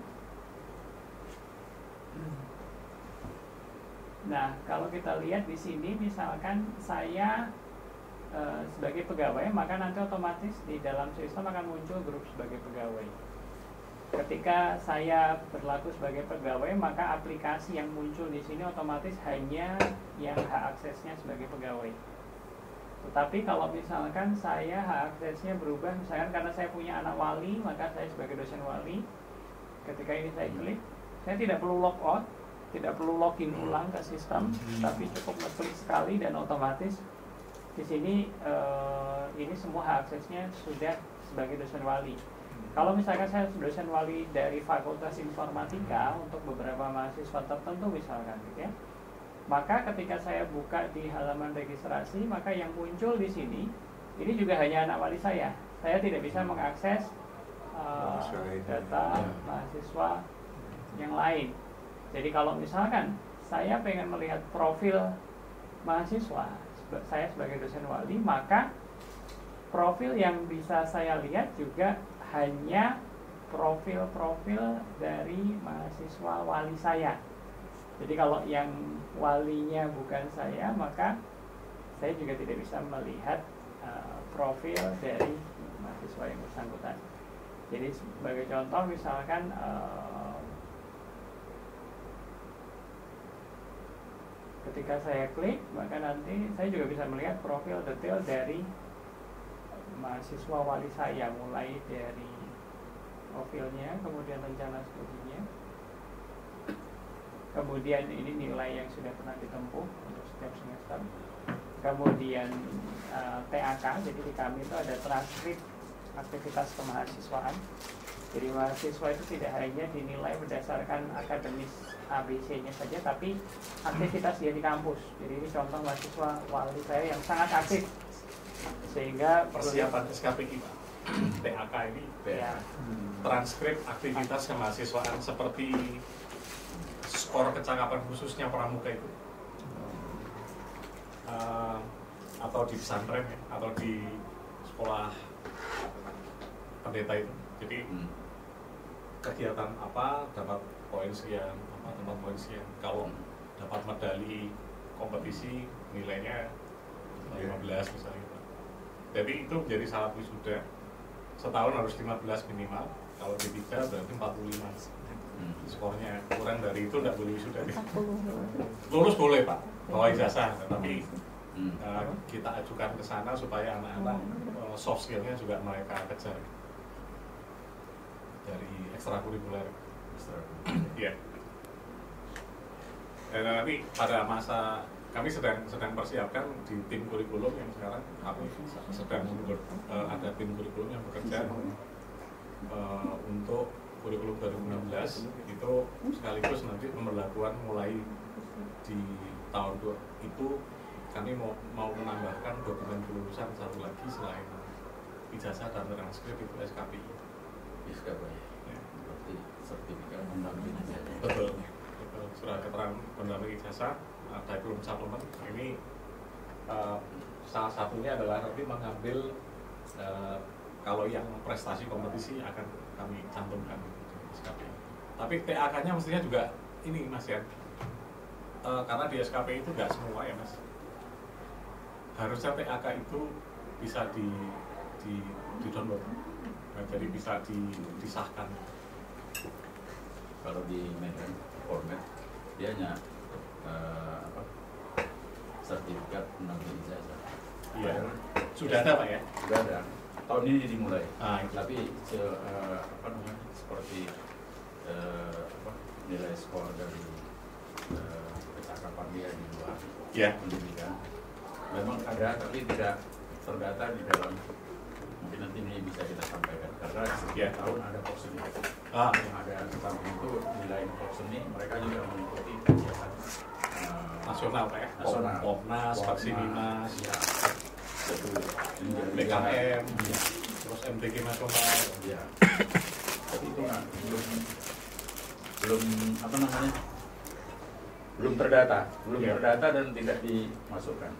Nah, kalau kita lihat di sini, misalkan saya sebagai pegawai, maka nanti otomatis di dalam sistem akan muncul grup sebagai pegawai. Ketika saya berlaku sebagai pegawai, maka aplikasi yang muncul di sini otomatis hanya yang hak aksesnya sebagai pegawai. Tetapi kalau misalkan saya hak aksesnya berubah, misalkan karena saya punya anak wali, maka saya sebagai dosen wali, ketika ini saya klik, saya tidak perlu log out, tidak perlu login ulang ke sistem, tapi cukup ngeklik sekali dan otomatis di sini ini semua hak aksesnya sudah sebagai dosen wali. Kalau misalkan saya dosen wali dari Fakultas Informatika untuk beberapa mahasiswa tertentu misalkan, gitu ya, maka ketika saya buka di halaman registrasi, maka yang muncul di sini ini juga hanya anak wali saya. Saya tidak bisa mengakses data mahasiswa yang lain. Jadi kalau misalkan saya pengen melihat profil mahasiswa, saya sebagai dosen wali, maka profil yang bisa saya lihat juga hanya profil-profil dari mahasiswa wali saya. Jadi kalau yang walinya bukan saya, maka saya juga tidak bisa melihat profil dari mahasiswa yang bersangkutan. Jadi sebagai contoh misalkan ketika saya klik, maka nanti saya juga bisa melihat profil detail dari mahasiswa wali saya, mulai dari profilnya, kemudian rencana studinya, kemudian ini nilai yang sudah pernah ditempuh untuk setiap semester, kemudian TAK, jadi di kami itu ada transkrip aktivitas kemahasiswaan. Jadi mahasiswa itu tidak hanya dinilai berdasarkan akademis ABC-nya saja, tapi aktivitas dia di kampus. Jadi ini contoh mahasiswa wali saya yang sangat aktif, sehingga Persiapan SKPI Pak, TAK ini ya, transkrip aktivitas kemahasiswaan seperti skor kecakapan khususnya pramuka itu, atau di pesantren ya, atau di sekolah pendeta itu. Jadi kegiatan apa dapat poin sekian, apa dapat poin sekian. Kalau dapat medali kompetisi nilainya 15 misalnya. Jadi itu menjadi syarat wisuda. Setahun harus 15 minimal. Kalau D3 berarti 45. Skornya kurang dari itu tidak boleh wisuda. Lulus boleh Pak, bawa ijazah, tapi kita ajukan ke sana supaya anak-anak soft skillnya juga mereka kejar dari ekstrakurikuler. Iya. Dan nanti pada masa kami sedang persiapkan di tim kurikulum yang sekarang kami sedang ada tim kurikulum yang bekerja untuk kurikulum 2016 itu sekaligus nanti pemberlakuan mulai di tahun itu kami mau menambahkan dokumen kelulusan satu lagi selain ijazah dan transkrip itu SKPI. SKPI. Ya. Berarti sertifikat pendamping ijazah. Betul. Surat keterangan pendamping ijazah, diploma supplement ini salah satunya adalah nanti mengambil kalau yang prestasi kompetisi akan kami cantumkan di SKPI. Tapi TAK-nya mestinya juga ini Mas ya, karena di SKPI itu nggak semua ya Mas. Harusnya TAK itu bisa di download, jadi bisa disahkan. Kalau di Medan format dia hanya sertifikat pendamping ijazah. Iya. Sudah ada Pak ya? Sudah ada. Tahun ini dimulai. Itu. Tapi seperti nilai skor dari kecakapan dia di luar pendidikan memang ada, tapi tidak terdata di dalam. Mungkin nanti ini bisa kita sampaikan karena setiap tahun ada Porseni. Yang ada tentang itu nilai Porseni, mereka juga mengikuti kegiatan nasional Pak ya? Nasional. Popnas, Vaksinimas, ya. BKM, terus MTQ nasional. Ya. Tapi itu belum apa namanya? Belum terdata dan tidak dimasukkan.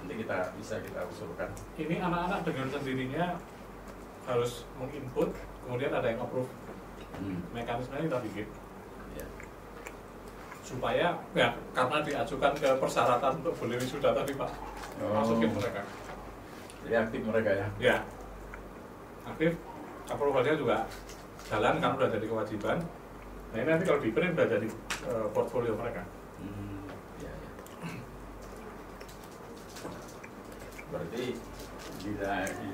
Nanti kita usulkan. Ini anak-anak dengan sendirinya harus menginput, kemudian ada yang approve. Mekanismenya kita bikin. Ya. Supaya ya karena diajukan ke persyaratan untuk boleh wisuda tadi Pak, masukin mereka. Jadi aktif mereka ya? Ya, aktif. Approvalnya juga jalan karena udah jadi kewajiban. Nah ini nanti kalau di print udah jadi portfolio mereka. Ya. Berarti di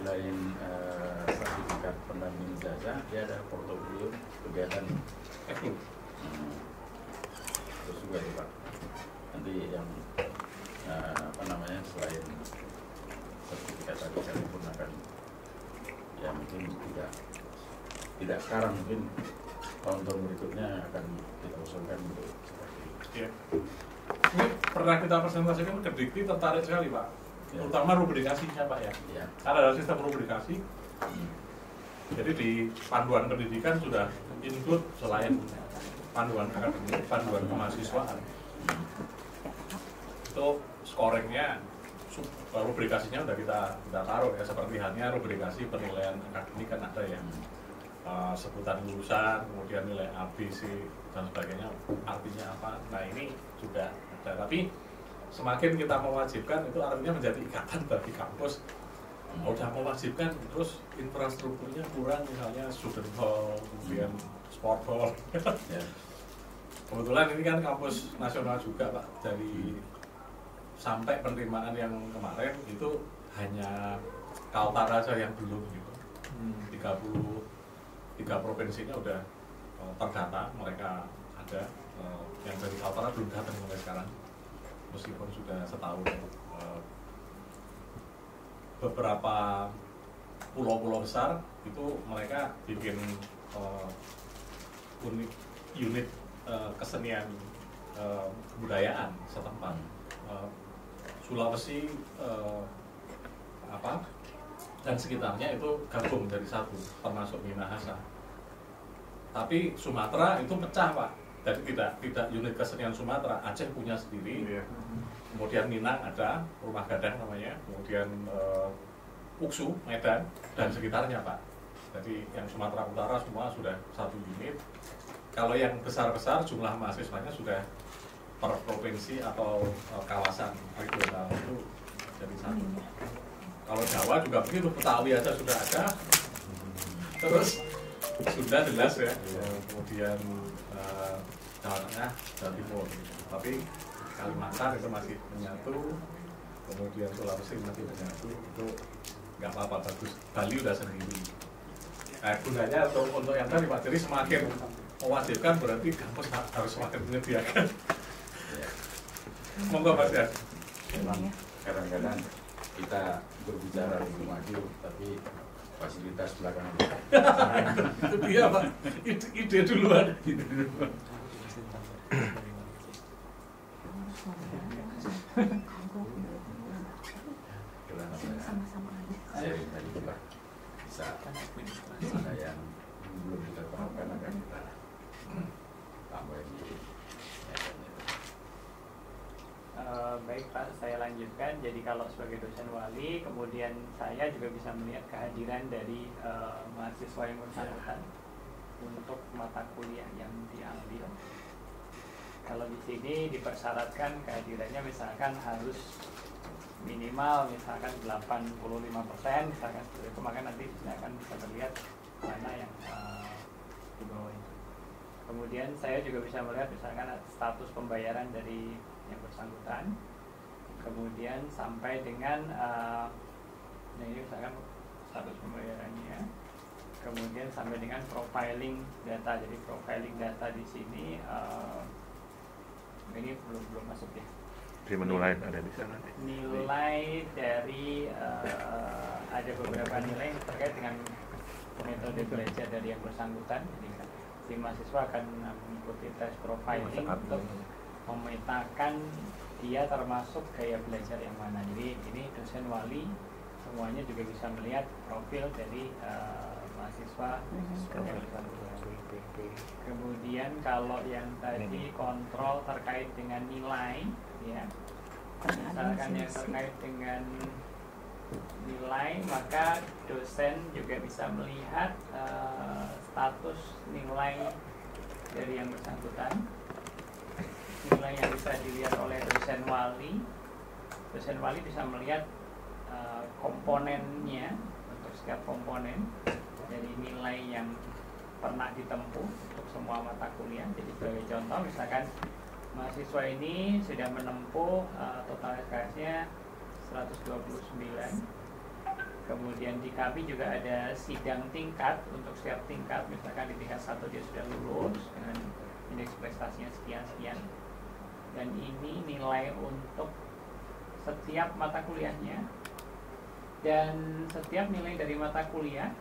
lain sertifikat pendamping ijazah dia ada portofolio kegiatan. Terus juga itu Pak. Nanti yang selain sertifikat tadi kami pun akan ya mungkin tidak sekarang, mungkin tahun-tahun berikutnya akan kita usulkan untuk seperti itu. Ya. Ini pernah kita presentasikan ke Dikti, tertarik sekali Pak, terutama rubrikasinya Pak ya. Karena ada sistem rubrikasi. Jadi di panduan pendidikan sudah include selain panduan akademik, panduan kemahasiswaan. Itu scoringnya, rubrikasinya udah kita taruh ya, seperti halnya rubrikasi penilaian akademik kan ada ya. Sebutan lulusan, kemudian nilai A, B, C, dan sebagainya, artinya apa. Nah ini juga ada, tapi semakin kita mewajibkan itu artinya menjadi ikatan bagi kampus. Udah mewajibkan, terus infrastrukturnya kurang, misalnya student hall, kemudian sport hall. Kebetulan ini kan kampus nasional juga Pak, dari sampai penerimaan yang kemarin itu hanya Kaltara saja yang belum gitu. 33 provinsinya udah terdata, mereka ada. Yang dari Kaltara belum datang sampai sekarang, meskipun sudah setahun. Beberapa pulau-pulau besar itu mereka bikin unit kesenian kebudayaan setempat. Sulawesi dan sekitarnya itu gabung dari satu, termasuk Minahasa. Tapi Sumatera itu pecah, Pak. Jadi tidak unit kesenian Sumatera. Aceh punya sendiri, kemudian Minang ada, Rumah Gadang namanya, kemudian Uksu, Medan, dan sekitarnya, Pak. Jadi yang Sumatera Utara semua sudah satu unit. Kalau yang besar-besar jumlah mahasiswanya sudah per provinsi atau kawasan regional itu jadi satu. Kalau Jawa juga begitu, Betawi aja sudah ada. Terus Sunda jelas ya, kemudian Jawa Tengah, Jawa Timur. Tapi Kalimantan itu masih menyatu, kemudian Sulawesi masih menyatu, itu nggak apa-apa, bagus. Bali udah sendiri. Nah, gunanya untuk yang tadi Pak, jadi semakin mewajibkan berarti kampus harus semakin menyediakan. Monggo Mas ya. Memang kadang-kadang kita berbicara lebih maju, tapi fasilitas belakangan. Itu dia Pak, ide duluan. Sharing tadi juga bisa ada yang belum kita terapkan akan kita tambahin dulu. Baik Pak, saya lanjutkan. Jadi kalau sebagai dosen wali, kemudian saya juga bisa melihat kehadiran dari mahasiswa yang bersangkutan untuk mata kuliah yang diambil. Kalau di sini dipersyaratkan kehadirannya misalkan harus minimal misalkan 85%, misalkan seperti itu, maka nanti akan bisa terlihat mana yang di bawah itu. Kemudian saya juga bisa melihat misalkan status pembayaran dari yang bersangkutan, kemudian sampai dengan ini misalkan status pembayarannya, kemudian sampai dengan profiling data. Jadi profiling data di sini ini belum masuk ya. Di menu lain ada di sana. Nilai dari ada beberapa nilai yang terkait dengan metode belajar dari yang bersangkutan. Jadi si mahasiswa akan mengikuti tes profiling untuk memetakan dia termasuk gaya belajar yang mana. Jadi ini dosen wali semuanya juga bisa melihat profil dari mahasiswa yang bersangkutan. Kemudian kalau yang tadi kontrol terkait dengan nilai, ya, misalkan yang terkait dengan nilai, maka dosen juga bisa melihat status nilai dari yang bersangkutan. Nilai yang bisa dilihat oleh dosen wali bisa melihat komponennya untuk setiap komponen dari nilai yang pernah ditempuh untuk semua mata kuliah. Jadi sebagai contoh, misalkan mahasiswa ini sudah menempuh total SKS-nya 129. Kemudian di kami juga ada sidang tingkat untuk setiap tingkat. Misalkan di tingkat 1 dia sudah lulus dengan indeks prestasinya sekian-sekian. Dan ini nilai untuk setiap mata kuliahnya. Dan setiap nilai dari mata kuliah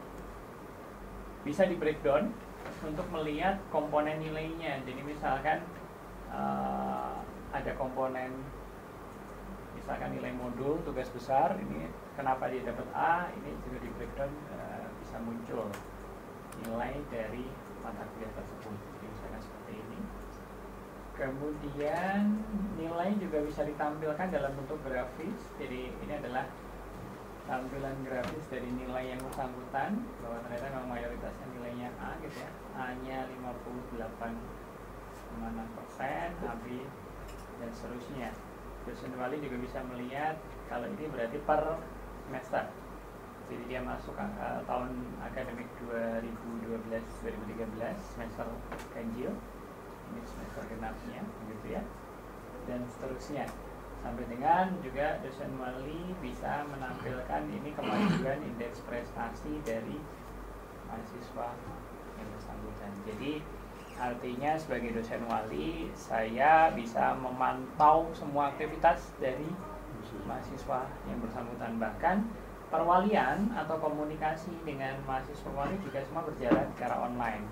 bisa di breakdown untuk melihat komponen nilainya. Jadi misalkan ada komponen misalkan nilai modul tugas besar, ini kenapa dia dapat A, ini juga di breakdown bisa muncul nilai dari mata kuliah tersebut. Jadi misalkan seperti ini. Kemudian nilai juga bisa ditampilkan dalam bentuk grafis. Jadi ini adalah tampilan grafis dari nilai yang bersangkutan, bahwa ternyata memang mayoritasnya nilainya A gitu ya, A-nya 58,6%, AB dan seterusnya. Dosen wali juga bisa melihat kalau ini berarti per semester. Jadi dia masuk tahun akademik 2012-2013 semester ganjil, ini semester genapnya begitu ya, dan seterusnya. Sampai dengan juga dosen wali bisa menampilkan ini kemajuan indeks prestasi dari mahasiswa yang bersangkutan. Jadi artinya sebagai dosen wali saya bisa memantau semua aktivitas dari mahasiswa yang bersangkutan. Bahkan perwalian atau komunikasi dengan mahasiswa wali juga semua berjalan secara online.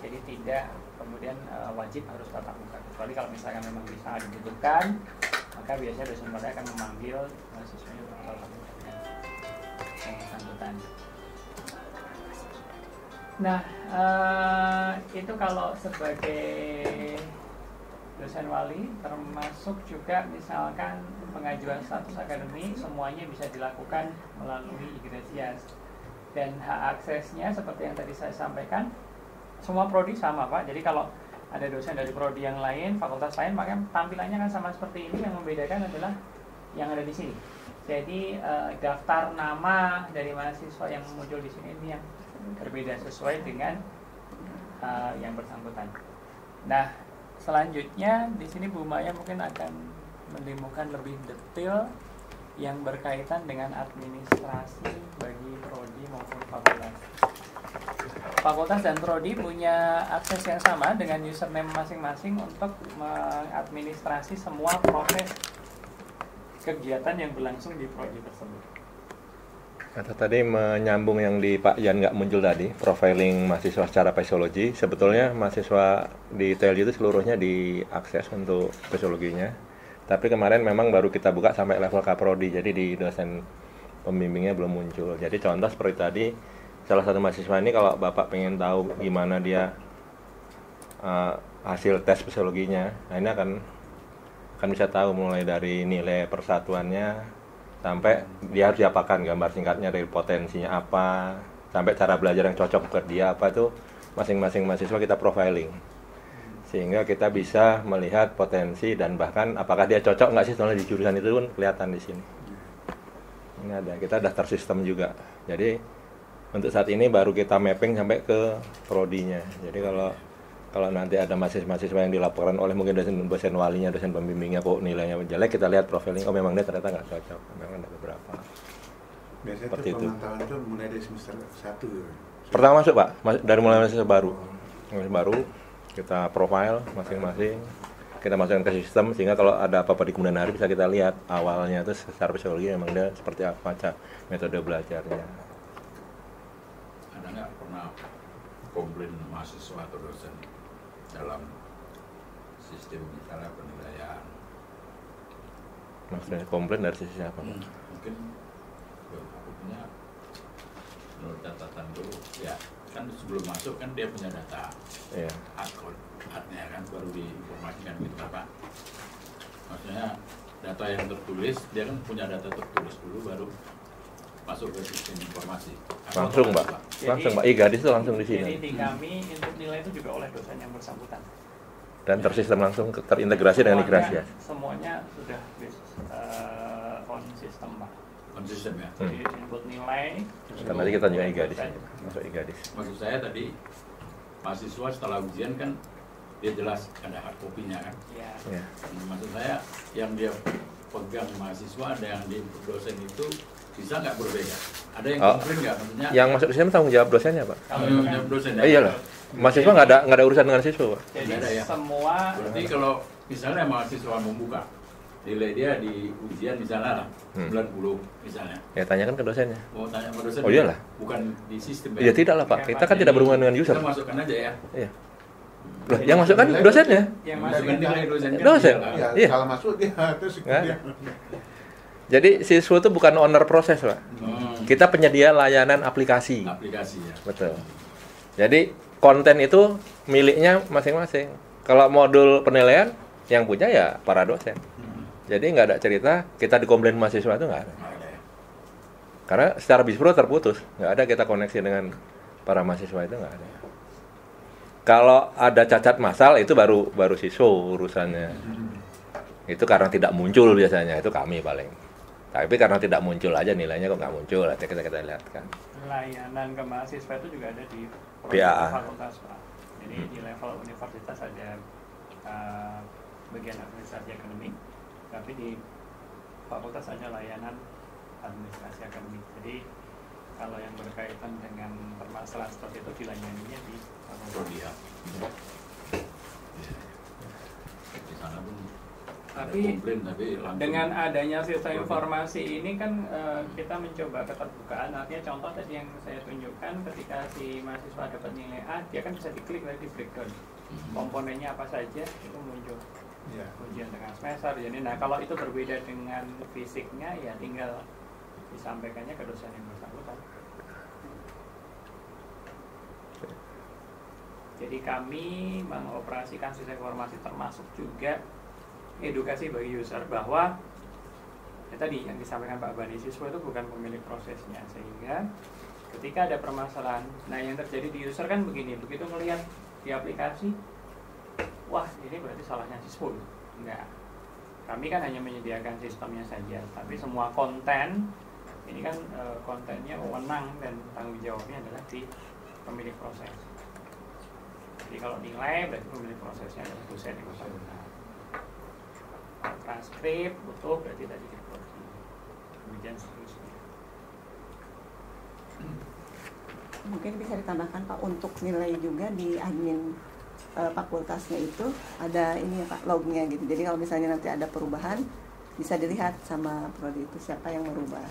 Jadi tidak kemudian wajib harus tatap muka. Kecuali kalau misalkan memang bisa dibutuhkan, maka biasanya dosen wali akan memanggil mahasiswanya untuk tatap muka dengan yang bersangkutan. Nah, itu kalau sebagai dosen wali, termasuk juga misalkan pengajuan status akademik, semuanya bisa dilakukan melalui Igresias. Dan hak aksesnya seperti yang tadi saya sampaikan, semua prodi sama Pak. Jadi kalau ada dosen dari prodi yang lain, fakultas lain, maka tampilannya kan sama seperti ini. Yang membedakan adalah yang ada di sini. Jadi daftar nama dari mahasiswa yang muncul di sini ini yang berbeda sesuai dengan yang bersangkutan. Nah, selanjutnya di sini Bu Maya mungkin akan mendemokan lebih detail yang berkaitan dengan administrasi bagi prodi maupun fakultas. Fakultas dan prodi punya akses yang sama dengan username masing-masing untuk mengadministrasi semua proses kegiatan yang berlangsung di prodi tersebut. Atau tadi menyambung yang di Pak Yan nggak muncul tadi, profiling mahasiswa secara psikologi. Sebetulnya mahasiswa di TLJ itu seluruhnya diakses untuk psikologinya. Tapi kemarin memang baru kita buka sampai level kaprodi, jadi di dosen pembimbingnya belum muncul. Jadi contoh seperti tadi, salah satu mahasiswa ini kalau Bapak pengen tahu gimana dia hasil tes psikologinya, nah ini akan bisa tahu mulai dari nilai persatuannya, sampai dia harus diapakan gambar singkatnya dari potensinya apa, sampai cara belajar yang cocok buat dia apa, itu masing-masing mahasiswa kita profiling sehingga kita bisa melihat potensi dan bahkan apakah dia cocok nggak sih, soalnya di jurusan itu pun kelihatan di sini. Ini ada, kita daftar sistem juga. Jadi untuk saat ini baru kita mapping sampai ke prodinya. Jadi kalau nanti ada mahasiswa yang dilaporkan oleh mungkin dosen walinya, dosen pembimbingnya kok nilainya jelek, kita lihat profiling, oh memang dia ternyata nggak cocok, memang ada beberapa. Biasanya seperti itu itu. pemantauan itu mulai dari semester 1. Pertama masuk Pak, dari mulai mahasiswa baru, kita profile masing-masing, kita masukkan ke sistem sehingga kalau ada apa-apa di kemudian hari bisa kita lihat awalnya itu secara psikologi memang dia seperti apa metode belajarnya. Ada nggak pernah komplain mahasiswa atau dosen dalam sistem misalnya penilaian? Maksudnya komplain dari sisi apa? Mungkin aku punya menurut catatan dulu ya, kan sebelum masuk kan dia punya data, Iya. hardnya kan baru diinformasikan gitu Pak. Maksudnya data yang tertulis, dia kan punya data tertulis dulu baru masuk ke sistem informasi. Langsung Pak, langsung Pak. Gadis itu langsung di sini. Jadi di kami input nilai itu juga oleh dosen yang bersangkutan. Dan tersistem langsung terintegrasi dengan Igresias. Semuanya sudah on system Pak. Konsisten ya. Jadi input nilai. Dan nanti kita juga Igadis, masuk Igadis. Maksud saya tadi mahasiswa setelah ujian kan dia jelas ada hard copy-nya kan. Ya. Ya. Maksud saya yang dia pegang mahasiswa ada yang di dosen itu bisa nggak berbeda? Ada yang komplain nggak? Maksudnya Yang masuk sistem tanggung jawab dosennya Pak. Kalau dosen Iyalah. Mahasiswa nggak ada urusan dengan siswa Pak. Jadi Nggak ada ya? semua. Berarti kalau misalnya mahasiswa membuka nilai dia di ujian misalnya lah 90 misalnya. Ya tanyakan ke dosennya. Mau tanya sama dosen? Oh iyalah. Bukan di sistem Ya tidak lah Pak. Kita kan tidak berhubungan dengan user. Kita masukkan aja ya. Iya. Loh, yang masuk kan dosennya. Yang Masukkan nilai dosen kan. Dosen. Iya. Ya, Iya. kalau masuk dia terus ikut Nggak dia. Jadi siswa itu bukan owner proses Pak. Kita penyedia layanan aplikasi. Aplikasi ya. Betul. Jadi konten itu miliknya masing-masing. Kalau modul penilaian yang punya ya para dosen. Jadi nggak ada cerita kita dikomplain mahasiswa itu nggak ada. Nggak ada ya. Karena secara bispro terputus, nggak ada kita koneksi dengan para mahasiswa itu nggak ada. Kalau ada cacat massal itu baru siswa urusannya. Itu karena tidak muncul biasanya, itu kami paling. Tapi karena tidak muncul aja nilainya kok nggak muncul, nanti kita lihat kan. layanan ke mahasiswa itu juga ada di PAA. fakultas Pak. Jadi di level universitas ada bagian administrasi akademik, tapi di fakultas ada layanan administrasi akademik. Jadi kalau yang berkaitan dengan permasalahan seperti itu dilayaninya di fakultas. Prodi ya. Di sana pun Tapi komplain tapi langsung dengan adanya sistem informasi ini kan kita mencoba keterbukaan. Artinya contoh tadi yang saya tunjukkan, ketika si mahasiswa dapat nilai A, dia kan bisa diklik lagi di breakdown komponennya apa saja, itu muncul ujian dengan semester. Jadi nah kalau itu berbeda dengan fisiknya, ya tinggal disampaikannya ke dosen yang bersangkutan. Jadi kami mengoperasikan sistem informasi termasuk juga edukasi bagi user bahwa tadi yang disampaikan Pak Bani, siswa itu bukan pemilik prosesnya, sehingga ketika ada permasalahan, nah yang terjadi di user kan begini, begitu melihat di aplikasi, wah ini berarti salahnya siswa. Enggak, kami kan hanya menyediakan sistemnya saja, tapi semua konten ini kan kontennya wewenang dan tanggung jawabnya adalah di pemilik proses. Jadi kalau nilai berarti pemilik prosesnya adalah dosen yang bersangkutan. Transkrip butuh berarti tadi diproduksi, kemudian seterusnya. Mungkin bisa ditambahkan Pak, untuk nilai juga di admin fakultasnya itu ada ini ya Pak, lognya gitu. Jadi kalau misalnya nanti ada perubahan bisa dilihat sama prodi itu siapa yang merubah.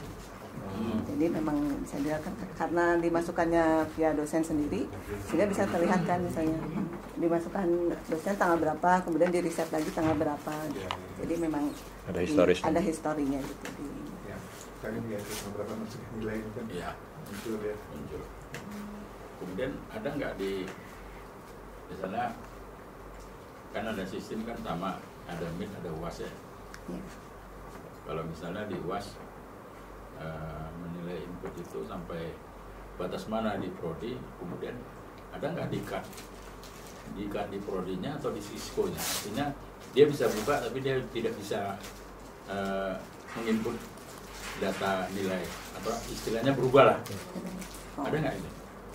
Jadi memang bisa dilihat karena dimasukkannya via dosen sendiri, sehingga bisa terlihat kan, misalnya dimasukkan dosen tanggal berapa, kemudian di riset lagi tanggal berapa. Jadi memang ada historinya gitu. Ya, tadi lihat beberapa masukan nilai itu kan muncul ya. Muncul. Kemudian ada nggak di misalnya kan ada sistem kan sama, ada MIT, ada UAS ya. Kalau misalnya di UAS menilai input itu sampai batas mana di prodi, kemudian ada nggak di-cut di prodinya atau di Cisco-nya, artinya dia bisa buka tapi dia tidak bisa menginput data nilai atau istilahnya berubah lah. Ada nggak itu?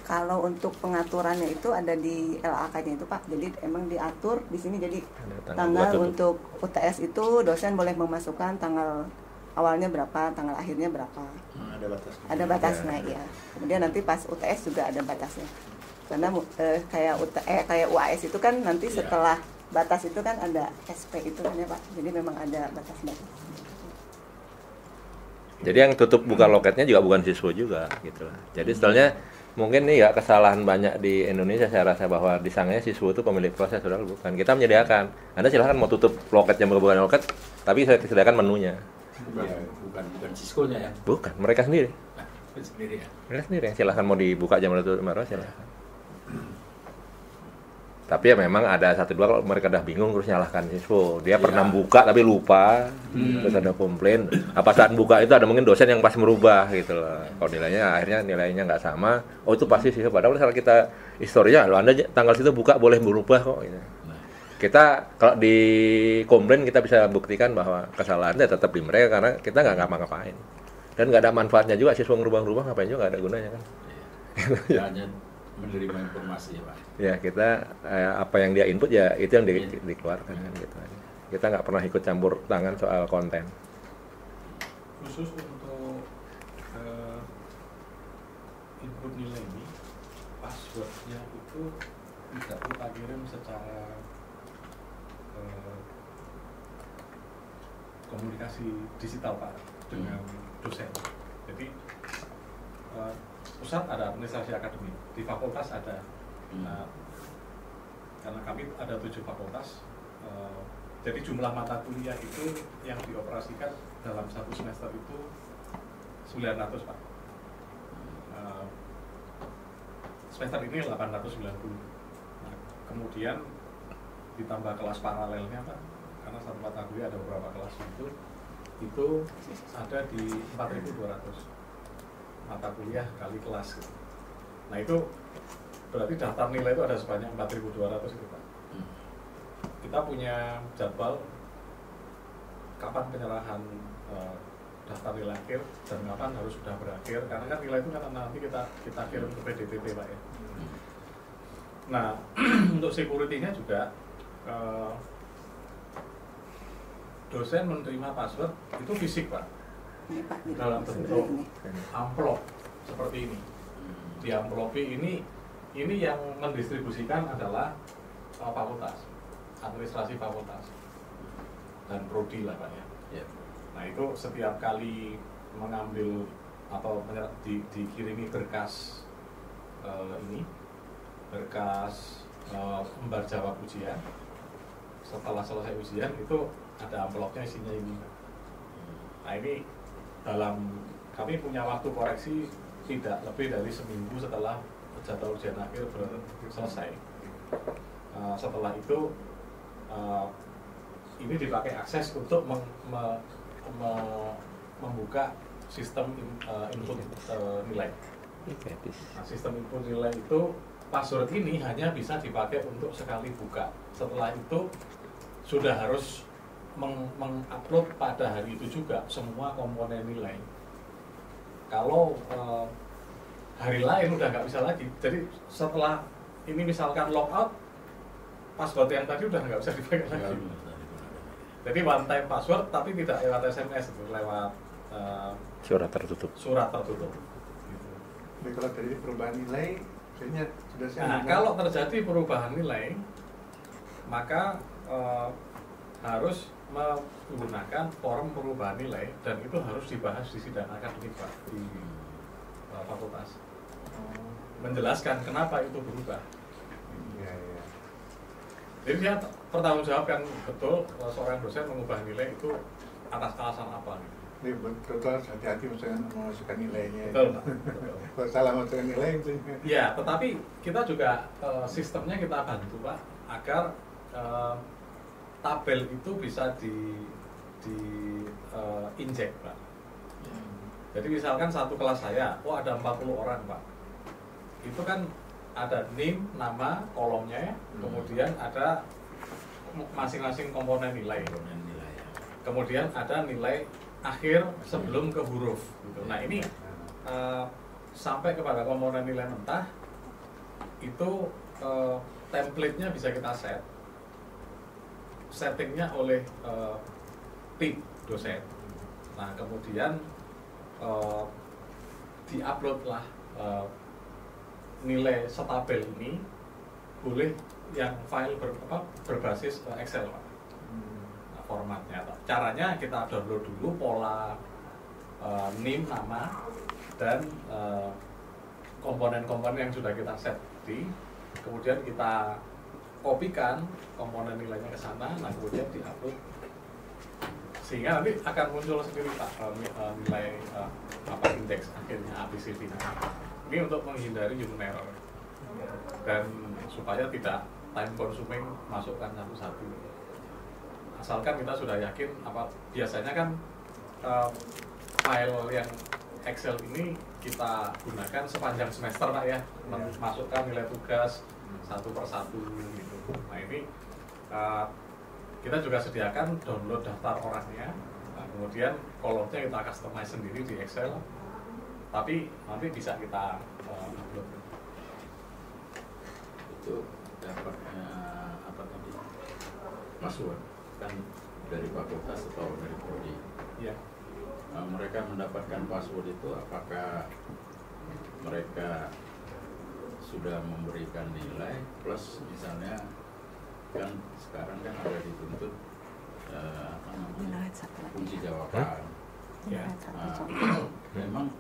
Kalau untuk pengaturannya itu ada di LAK-nya itu Pak. Jadi emang diatur di sini, jadi tanggal untuk UTS itu dosen boleh memasukkan tanggal awalnya berapa, tanggal akhirnya berapa. Ada batasnya ya. Kemudian nanti pas UTS juga ada batasnya. Karena kayak UAS itu kan nanti setelah batas itu kan ada SP itu kan ya Pak. Jadi memang ada batas-batas. Jadi yang tutup buka loketnya juga bukan siswa juga gitu lah. Jadi setelahnya mungkin nih ya kesalahan banyak di Indonesia, saya rasa bahwa disangkanya siswa itu pemilik proses, padahal bukan. Kita menyediakan. Anda silahkan mau tutup loketnya bukan loket, tapi saya sediakan menunya. Bukan Cisco-nya ya? Bukan, mereka sendiri. Sendiri ya? Mereka sendiri yang silahkan mau dibuka jam berapa silahkan. Tapi ya memang ada satu dua kalau mereka udah bingung terus nyalahkan siswa. Dia pernah buka tapi lupa, terus ada komplain. Apa saat buka itu ada mungkin dosen yang pas merubah gitu loh. Kalau akhirnya nilainya nggak sama, oh itu pasti siswa. Padahal kalau kita historinya, lo Anda tanggal situ buka boleh berubah kok. Gitu. Kita kalau di komplain kita bisa buktikan bahwa kesalahannya tetap di mereka karena kita nggak ngapa-ngapain. Dan nggak ada manfaatnya juga, siswa ngerubah-rubah ngapain juga, nggak ada gunanya kan. Hanya menerima informasi ya Pak. Ya kita apa yang dia input ya itu yang dikeluarkan kan gitu. Kita nggak pernah ikut campur tangan soal konten. Khusus untuk input nilai ini, passwordnya itu tidak kita kirim secara komunikasi digital Pak dengan dosen. Jadi pusat ada administrasi akademik, di fakultas ada. Nah, karena kami ada 7 fakultas, jadi jumlah mata kuliah itu yang dioperasikan dalam satu semester itu 900 Pak. Semester ini 890. Nah, kemudian ditambah kelas paralelnya Pak, karena satu mata kuliah ada beberapa kelas itu ada di 4.200 mata kuliah kali kelas gitu. Nah itu berarti daftar nilai itu ada sebanyak 4.200 itu Pak. Kita punya jadwal kapan penyerahan daftar nilai akhir dan kapan harus sudah berakhir, karena kan nilai itu kan nanti kita kirim ke PDTT Pak ya. Nah untuk security-nya juga dosen menerima password itu fisik Pak, dalam bentuk amplop seperti ini. Di amplop ini yang mendistribusikan adalah fakultas, administrasi fakultas. dan prodi lah Pak ya. Ya. Nah itu setiap kali mengambil atau dikirimi berkas berkas lembar jawab ujian, setelah selesai ujian itu ada amplopnya isinya ini. Nah ini kami punya waktu koreksi tidak lebih dari seminggu setelah jadwal ujian akhir selesai. Setelah itu ini dipakai akses untuk membuka sistem input nilai. Nah, sistem input nilai itu password ini hanya bisa dipakai untuk sekali buka. Setelah itu sudah harus mengupload pada hari itu juga semua komponen nilai. Kalau hari lain udah nggak bisa lagi. Jadi setelah ini misalkan logout, password yang tadi udah nggak bisa dipakai lagi. Jadi one time password tapi tidak lewat SMS, itu lewat surat tertutup. Jadi kalau dari perubahan nilai, sebenarnya sudah saya. Nah, kalau terjadi perubahan nilai, maka harus menggunakan form perubahan nilai dan itu harus dibahas di sidang akademik Pak di fakultas. Menjelaskan kenapa itu berubah. Iya. Jadi dia pertanggungjawabkan betul seorang dosen mengubah nilai itu atas alasan apa. Ini betul hati-hati misalnya memasukkan nilainya. Betul Pak. Kalau salah masukkan nilai itu. Ya, tetapi kita juga sistemnya kita bantu Pak agar tabel itu bisa injek Pak. Jadi misalkan satu kelas saya, ada 40 orang Pak. Itu kan ada name, nama, kolomnya, kemudian ada masing-masing komponen nilai. Kemudian ada nilai akhir sebelum ke huruf. Gitu. Nah ini sampai kepada komponen nilai mentah itu template-nya bisa kita settingnya oleh tim dosen. Nah kemudian diupload lah nilai setabel ini boleh yang file berbasis Excel Pak. Nah, formatnya caranya kita download dulu pola name, nama dan komponen-komponen yang sudah kita set kemudian kita kopikan komponen nilainya ke sana, nah kemudian diupload sehingga nanti akan muncul sendiri Pak nilai indeks akhirnya ABCD. Ini untuk menghindari human error dan supaya tidak time consuming masukkan satu-satu. Asalkan kita sudah yakin biasanya kan file yang Excel ini kita gunakan sepanjang semester Pak ya, masukkan nilai tugas satu persatu gitu. Nah ini kita juga sediakan download daftar orangnya, nah, kemudian kolomnya kita customize sendiri di Excel, tapi nanti bisa kita upload. Itu dapatnya apa tadi? Password kan dari fakultas atau dari prodi? Iya. Mereka mendapatkan password itu apakah mereka sudah memberikan nilai plus misalnya kan sekarang kan ada dituntut kunci jawaban. Ya. Memang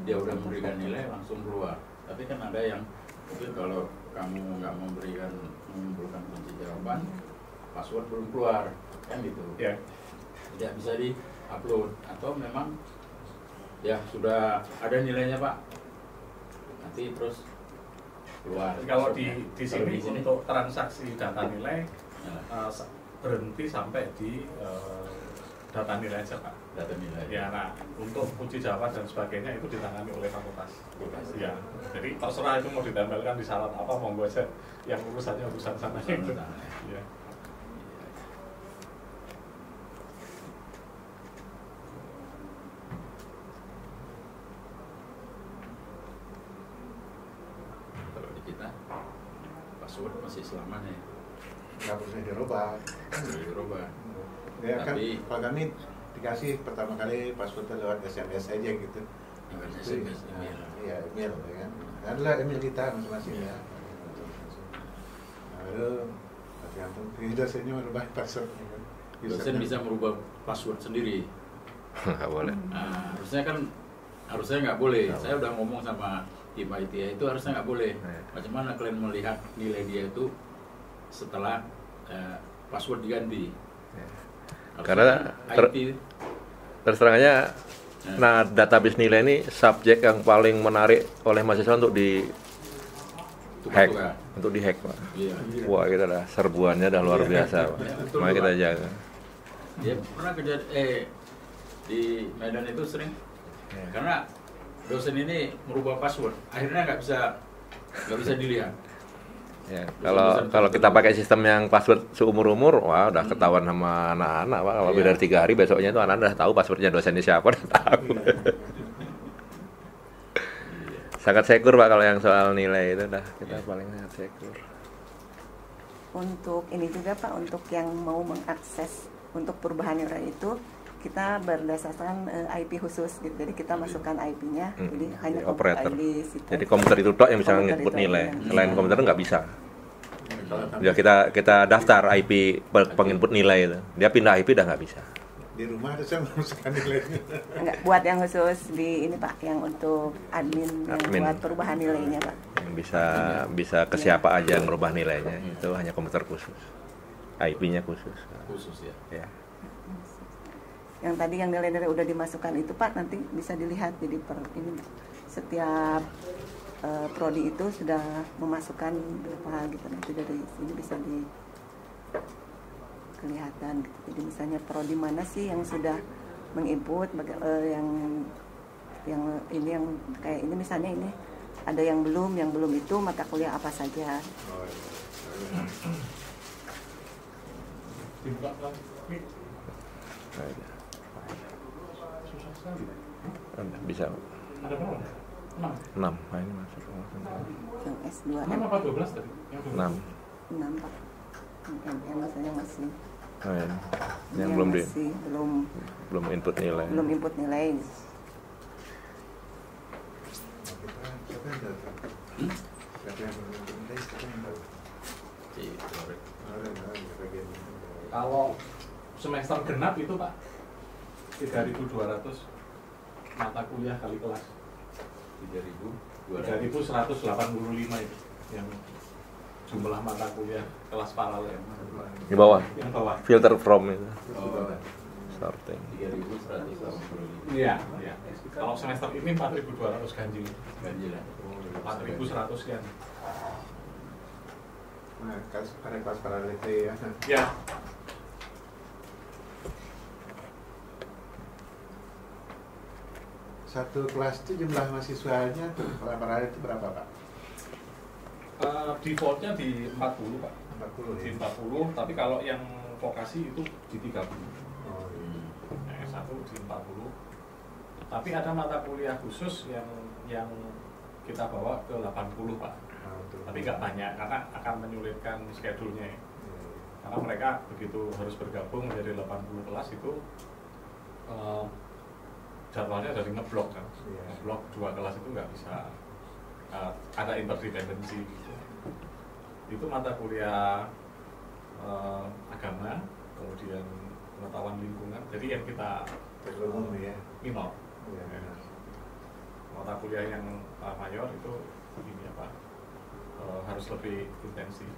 dia udah memberikan nilai langsung keluar. Tapi kan ada yang mungkin kalau kamu nggak mengumpulkan kunci jawaban, password belum keluar, kan gitu. Ya. Tidak bisa di-upload atau memang ya sudah ada nilainya Pak, nanti terus keluar. Kalau di sini untuk transaksi data nilai berhenti sampai di data nilai aja Pak. Data nilai. Ya, nah untuk kunci jawaban dan sebagainya itu ditangani oleh fakultas. Ya, jadi terserah itu mau ditempelkan di syarat apa, monggo aja. Yang urusannya urusan sana itu. Ya. Kalau di kita password masih selamanya. Nggak bisa dirubah. Ya kan, Tapi kalau kami dikasih pertama kali passwordnya lewat SMS aja gitu. SMS email. Iya, email ya kan. Adalah email kita masing-masing ya. Lalu tergantung dosennya merubah passwordnya kan. dosen bisa merubah password sendiri. Nggak boleh. Nah, harusnya nggak boleh. Saya udah ngomong sama tim IT itu harusnya nggak boleh. Bagaimana kalian melihat nilai dia itu setelah password diganti? Karena IT terus terangnya, nah database nilai ini subjek yang paling menarik oleh mahasiswa untuk di hack, untuk di hack, Pak. Iya. Wah, kita dah serbuannya dah luar biasa, Pak. Betul, Makanya kita Pak. jaga. Dia pernah di Medan itu sering karena dosen ini merubah password, akhirnya nggak bisa dilihat. Ya, kalau kita pakai sistem yang password seumur-umur, wah udah ketahuan sama anak-anak, Pak. Kalau lebih dari 3 hari, besoknya itu anak-anak udah tahu passwordnya dosennya siapa, udah tahu. Sangat secure, Pak, kalau yang soal nilai itu dah kita paling sangat secure. Untuk ini juga Pak, untuk yang mau mengakses untuk perubahan nilai itu kita berdasarkan IP khusus gitu. Jadi kita masukkan IP-nya, jadi hanya operator. ID situ. Jadi komputer itu tok yang bisa Komputer nginput itu nilai. aja. Selain komputer nggak bisa. Ya kita daftar IP penginput nilai itu. Dia pindah IP udah nggak bisa. Di rumah ada saya memasukkan nilainya. Enggak, buat yang khusus di ini Pak, yang untuk admin. Admin. Yang buat perubahan nilainya Pak. Yang bisa ke siapa aja yang merubah nilainya. Itu hanya komputer khusus. IP-nya khusus. Khusus ya. Ya. Yang tadi yang nilai-nilai udah dimasukkan itu Pak, nanti bisa dilihat. Jadi ini setiap prodi itu sudah memasukkan berapa gitu, nanti dari sini bisa kelihatan gitu. Jadi misalnya prodi mana sih yang sudah menginput yang ini yang kayak ini misalnya ini ada yang belum itu mata kuliah apa saja. Dibuka lagi. Bisa. Ada berapa? 6. 6. Nah, ini masuk. Yang S2 6 apa 12 tadi? Yang 6. 6 Pak. Yang misalnya masih Oh, ya. Yang belum masih belum input nilai. belum input nilai. Siapa yang datang? Siapa yang menentukan nilai? Siapa yang tahu? Bagian Kalau semester genap itu Pak 3.200 mata kuliah kali kelas. 3.185 itu yang jumlah mata kuliah kelas paralel. Di bawah. Yang bawah. Filter from itu. Oh, Sorting. 3.185. Iya, iya. Kalau semester ini 4.200 ganjil. Ganjil ya. 4.100 sekian. Nah, ada kelas paralel itu ya. Ya. Satu kelas itu jumlah mahasiswanya tuh paralel itu berapa Pak? Defaultnya di 40 Pak. 40 Di ya? 40, tapi kalau yang vokasi itu di 30. Oh, iya. S1 di 40. Tapi ada mata kuliah khusus yang kita bawa ke 80 Pak. Tapi nggak banyak karena akan menyulitkan schedule-nya. Karena mereka begitu harus bergabung menjadi 80 kelas itu jadwalnya dari ngeblok kan. Ngeblok 2 kelas itu nggak bisa ada interdependensi gitu. Itu mata kuliah agama, kemudian pengetahuan lingkungan. Jadi yang kita Umum ya. minor. Iya. Mata kuliah yang mayor itu ini apa? Harus lebih intensif.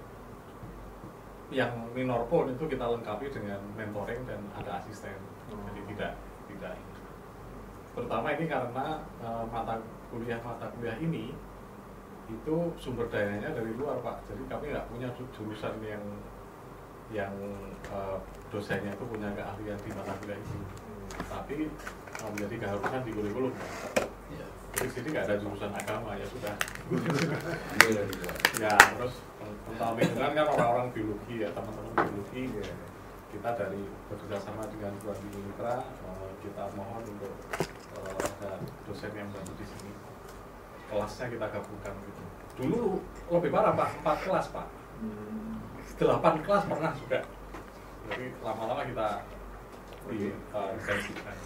Yang minor pun itu kita lengkapi dengan mentoring dan ada asisten. Jadi tidak terutama ini karena mata kuliah ini itu sumber dayanya dari luar Pak. Jadi kami nggak punya jurusan yang dosennya itu punya keahlian di mata kuliah itu. Tapi menjadi keharusan di kurikulum. Jadi sini nggak ada jurusan agama ya sudah. Ya terus tentang lingkungan kan orang-orang biologi ya teman-teman biologi. Kita dari bekerjasama dengan Tuan Mitra kita mohon untuk ada dosen yang bantu di sini. Kelasnya kita gabungkan gitu. Dulu lebih parah Pak, 4 kelas Pak. 8 kelas pernah juga. Jadi lama-lama kita intensifkan.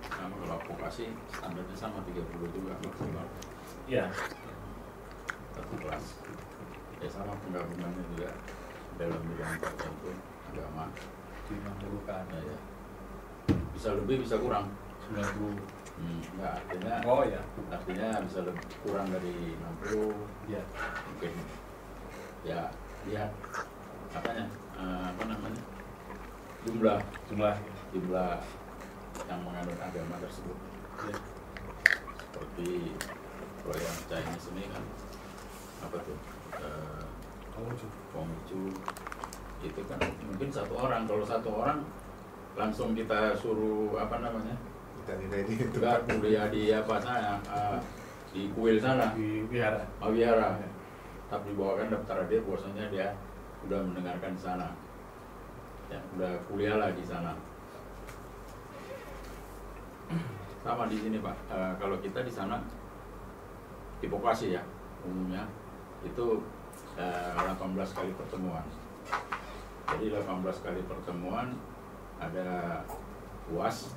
Sama kalau vokasi standarnya sama 30 juga maksimal. Iya. Satu kelas. Ya sama penggabungannya juga dalam bidang tertentu agama di 60-an ya. Bisa lebih bisa kurang 90. Enggak, artinya Oh ya. artinya bisa lebih kurang dari 60 Ya. mungkin ya lihat apanya apa namanya jumlah yang menganut agama tersebut ya. Seperti kalau yang Chinese ini kan apa tuh Konghucu itu kan mungkin satu orang, kalau satu orang langsung kita suruh apa namanya enggak kuliah di apa sana di kuil sana Di wihara. wihara, tapi dibawakan daftar hadir bahwasanya dia sudah mendengarkan di sana ya, udah kuliah lah di sana. Sama di sini Pak, kalau kita di sana di vokasi ya umumnya itu 18 kali pertemuan. Jadi 18 kali pertemuan ada UAS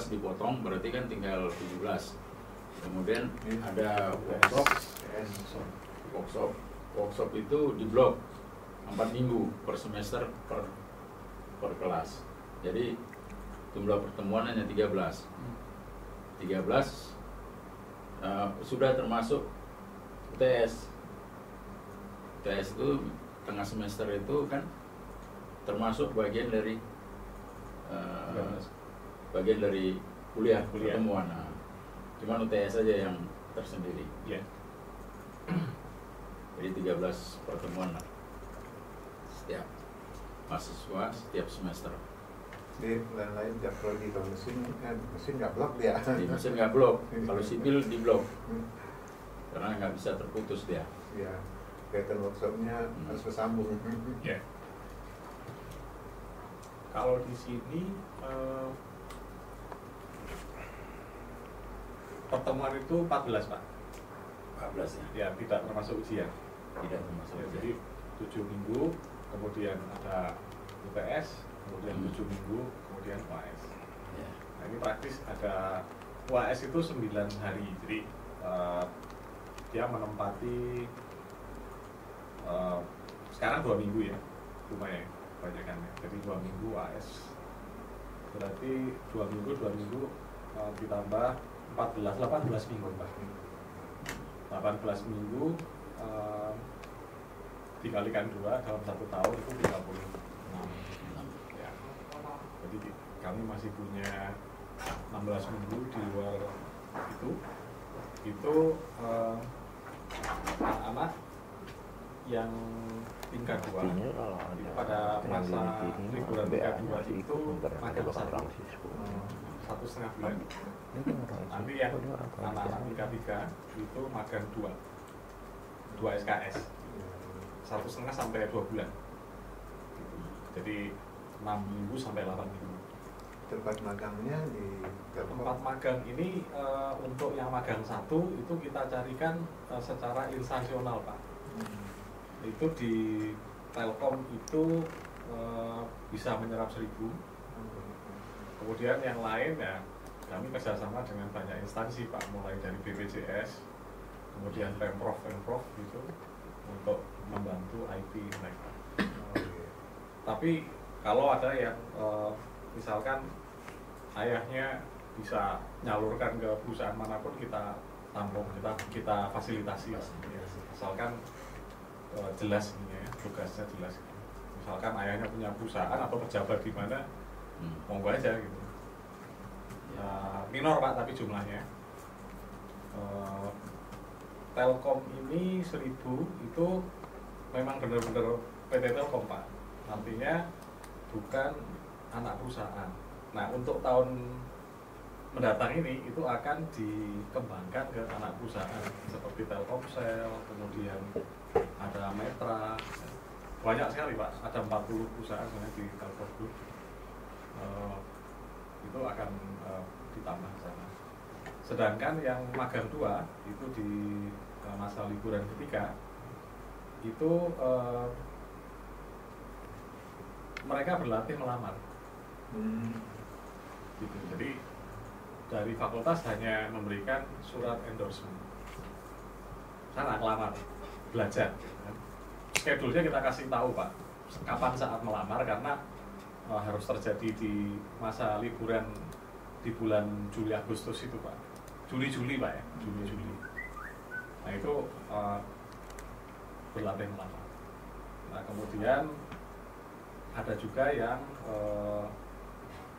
dipotong berarti kan tinggal 17. Kemudian ada workshop itu di blok 4 minggu per semester per kelas. Jadi jumlah pertemuan hanya 13 sudah termasuk UTS itu tengah semester itu kan termasuk bagian dari kuliah. Pertemuan. Nah, cuman UTS saja yang tersendiri. Ya. Jadi 13 pertemuan lah setiap mahasiswa setiap semester. Di lain-lain nggak perlu di mesin nggak blok dia. Di mesin nggak blok, kalau sipil di blok karena nggak bisa terputus dia. Ya, kegiatan workshopnya harus bersambung. Ya. Kalau di sini pertemuan itu 14 Pak. 14 ya. Ya, tidak termasuk ujian. Tidak termasuk. Ya, jadi 7 minggu, kemudian ada UTS, kemudian 7 minggu, kemudian UAS. Ya. Nah, ini praktis ada UAS itu 9 hari. Jadi dia menempati sekarang 2 minggu ya, lumayan kebanyakan ya. Jadi 2 minggu UAS. Berarti 2 minggu ditambah 18 minggu Pak. 18 minggu dikalikan 2 dalam 1 tahun itu 36. Ya. Jadi kami masih punya 16 minggu di luar itu anak-anak yang tingkat 2 pada masa liburan tingkat 2 itu magang 1,5 bulan. Nanti yang anak-anak tingkat 3 itu magang 2 SKS 1,5 sampai 2 bulan. Jadi 6 minggu sampai 8 minggu. Tempat magangnya di Tempat magang ini untuk yang magang 1 itu kita carikan secara instansional Pak. Itu di Telkom itu bisa menyerap 1.000. Kemudian yang lain ya kami kerjasama dengan banyak instansi Pak, mulai dari BPJS, kemudian Pemprov gitu untuk membantu IT mereka. Tapi kalau ada yang misalkan ayahnya bisa nyalurkan ke perusahaan manapun kita tampung, kita fasilitasi, misalkan jelas ini ya, tugasnya jelas. Misalkan ayahnya punya perusahaan atau pejabat di mana, monggo aja gitu. Minor Pak tapi jumlahnya. Telkom ini 1.000 itu memang benar-benar PT Telkom Pak. Nantinya bukan anak perusahaan. Nah untuk tahun mendatang ini itu akan dikembangkan ke anak perusahaan seperti Telkomsel, kemudian ada Metra, banyak sekali Pak, ada 40 perusahaan sebenarnya di Telkom Group. Itu akan ditambah sana. Sedangkan yang magang 2 itu di masa liburan ketiga itu mereka berlatih melamar. Gitu. Jadi dari fakultas hanya memberikan surat endorsement. Sana kelamar, belajar. schedule-nya kita kasih tahu Pak, kapan saat melamar, karena harus terjadi di masa liburan di bulan Juli Agustus itu Pak, Juli Pak ya, Juli. Nah itu berlatih melamar. Nah kemudian ada juga yang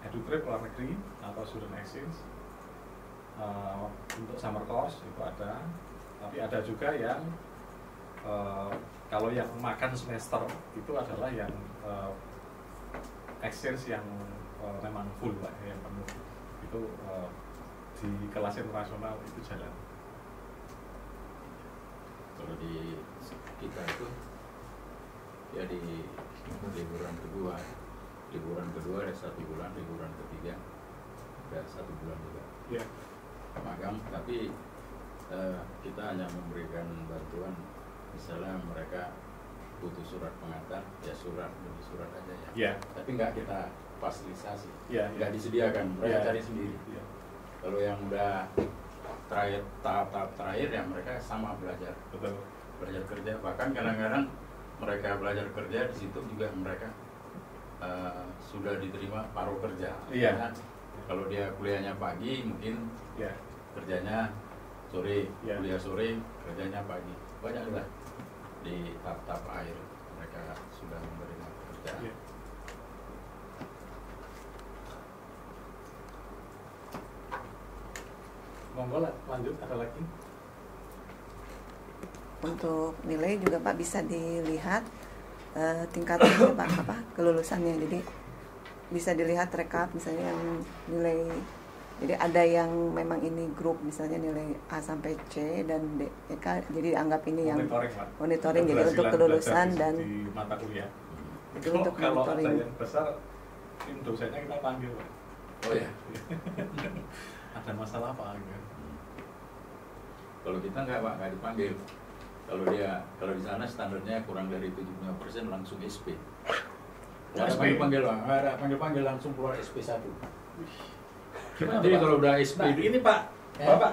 edutrip luar negeri atau student exchange untuk summer course itu ada, tapi ada juga yang kalau yang makan semester itu adalah yang exchange yang memang full Pak, yang penuh itu di kelas internasional itu jalan. Kalau di kita itu ya di liburan kedua ada 1 bulan, liburan ketiga ada 1 bulan juga. Ya. Magang, tapi kita hanya memberikan bantuan, misalnya mereka butuh surat pengantar, ya surat aja ya. Yeah. Tapi nggak kita fasilitasi, Yeah. nggak disediakan, mereka Yeah. cari sendiri. Yeah. Kalau yang udah tahap terakhir ya mereka sama belajar kerja, bahkan kadang-kadang mereka belajar kerja di situ juga mereka sudah diterima paruh kerja. Yeah. Karena kalau dia kuliahnya pagi mungkin kerjanya sore, kuliah sore, kerjanya pagi. Banyak lah di tahap akhir mereka sudah menerima pekerjaan. Monggo lanjut, ada lagi? Untuk nilai juga Pak bisa dilihat tingkatannya Pak, kelulusannya. Jadi bisa dilihat rekap misalnya yang nilai, jadi ada yang memang ini grup misalnya nilai A sampai C dan D, jadi anggap ini yang monitoring jadi untuk kelulusan dan di mata kuliah. itu untuk kalau ada monitoring. yang besar, tim dosennya kita panggil Pak. Oh ya. Ada masalah apa gitu? Kalau kita nggak Pak, nggak dipanggil. Kalau di sana standarnya kurang dari 75% langsung SP. Nggak ada panggil-panggil Pak, nggak ada panggil-panggil, langsung keluar SP1. Jadi kalau udah SP ini Pak,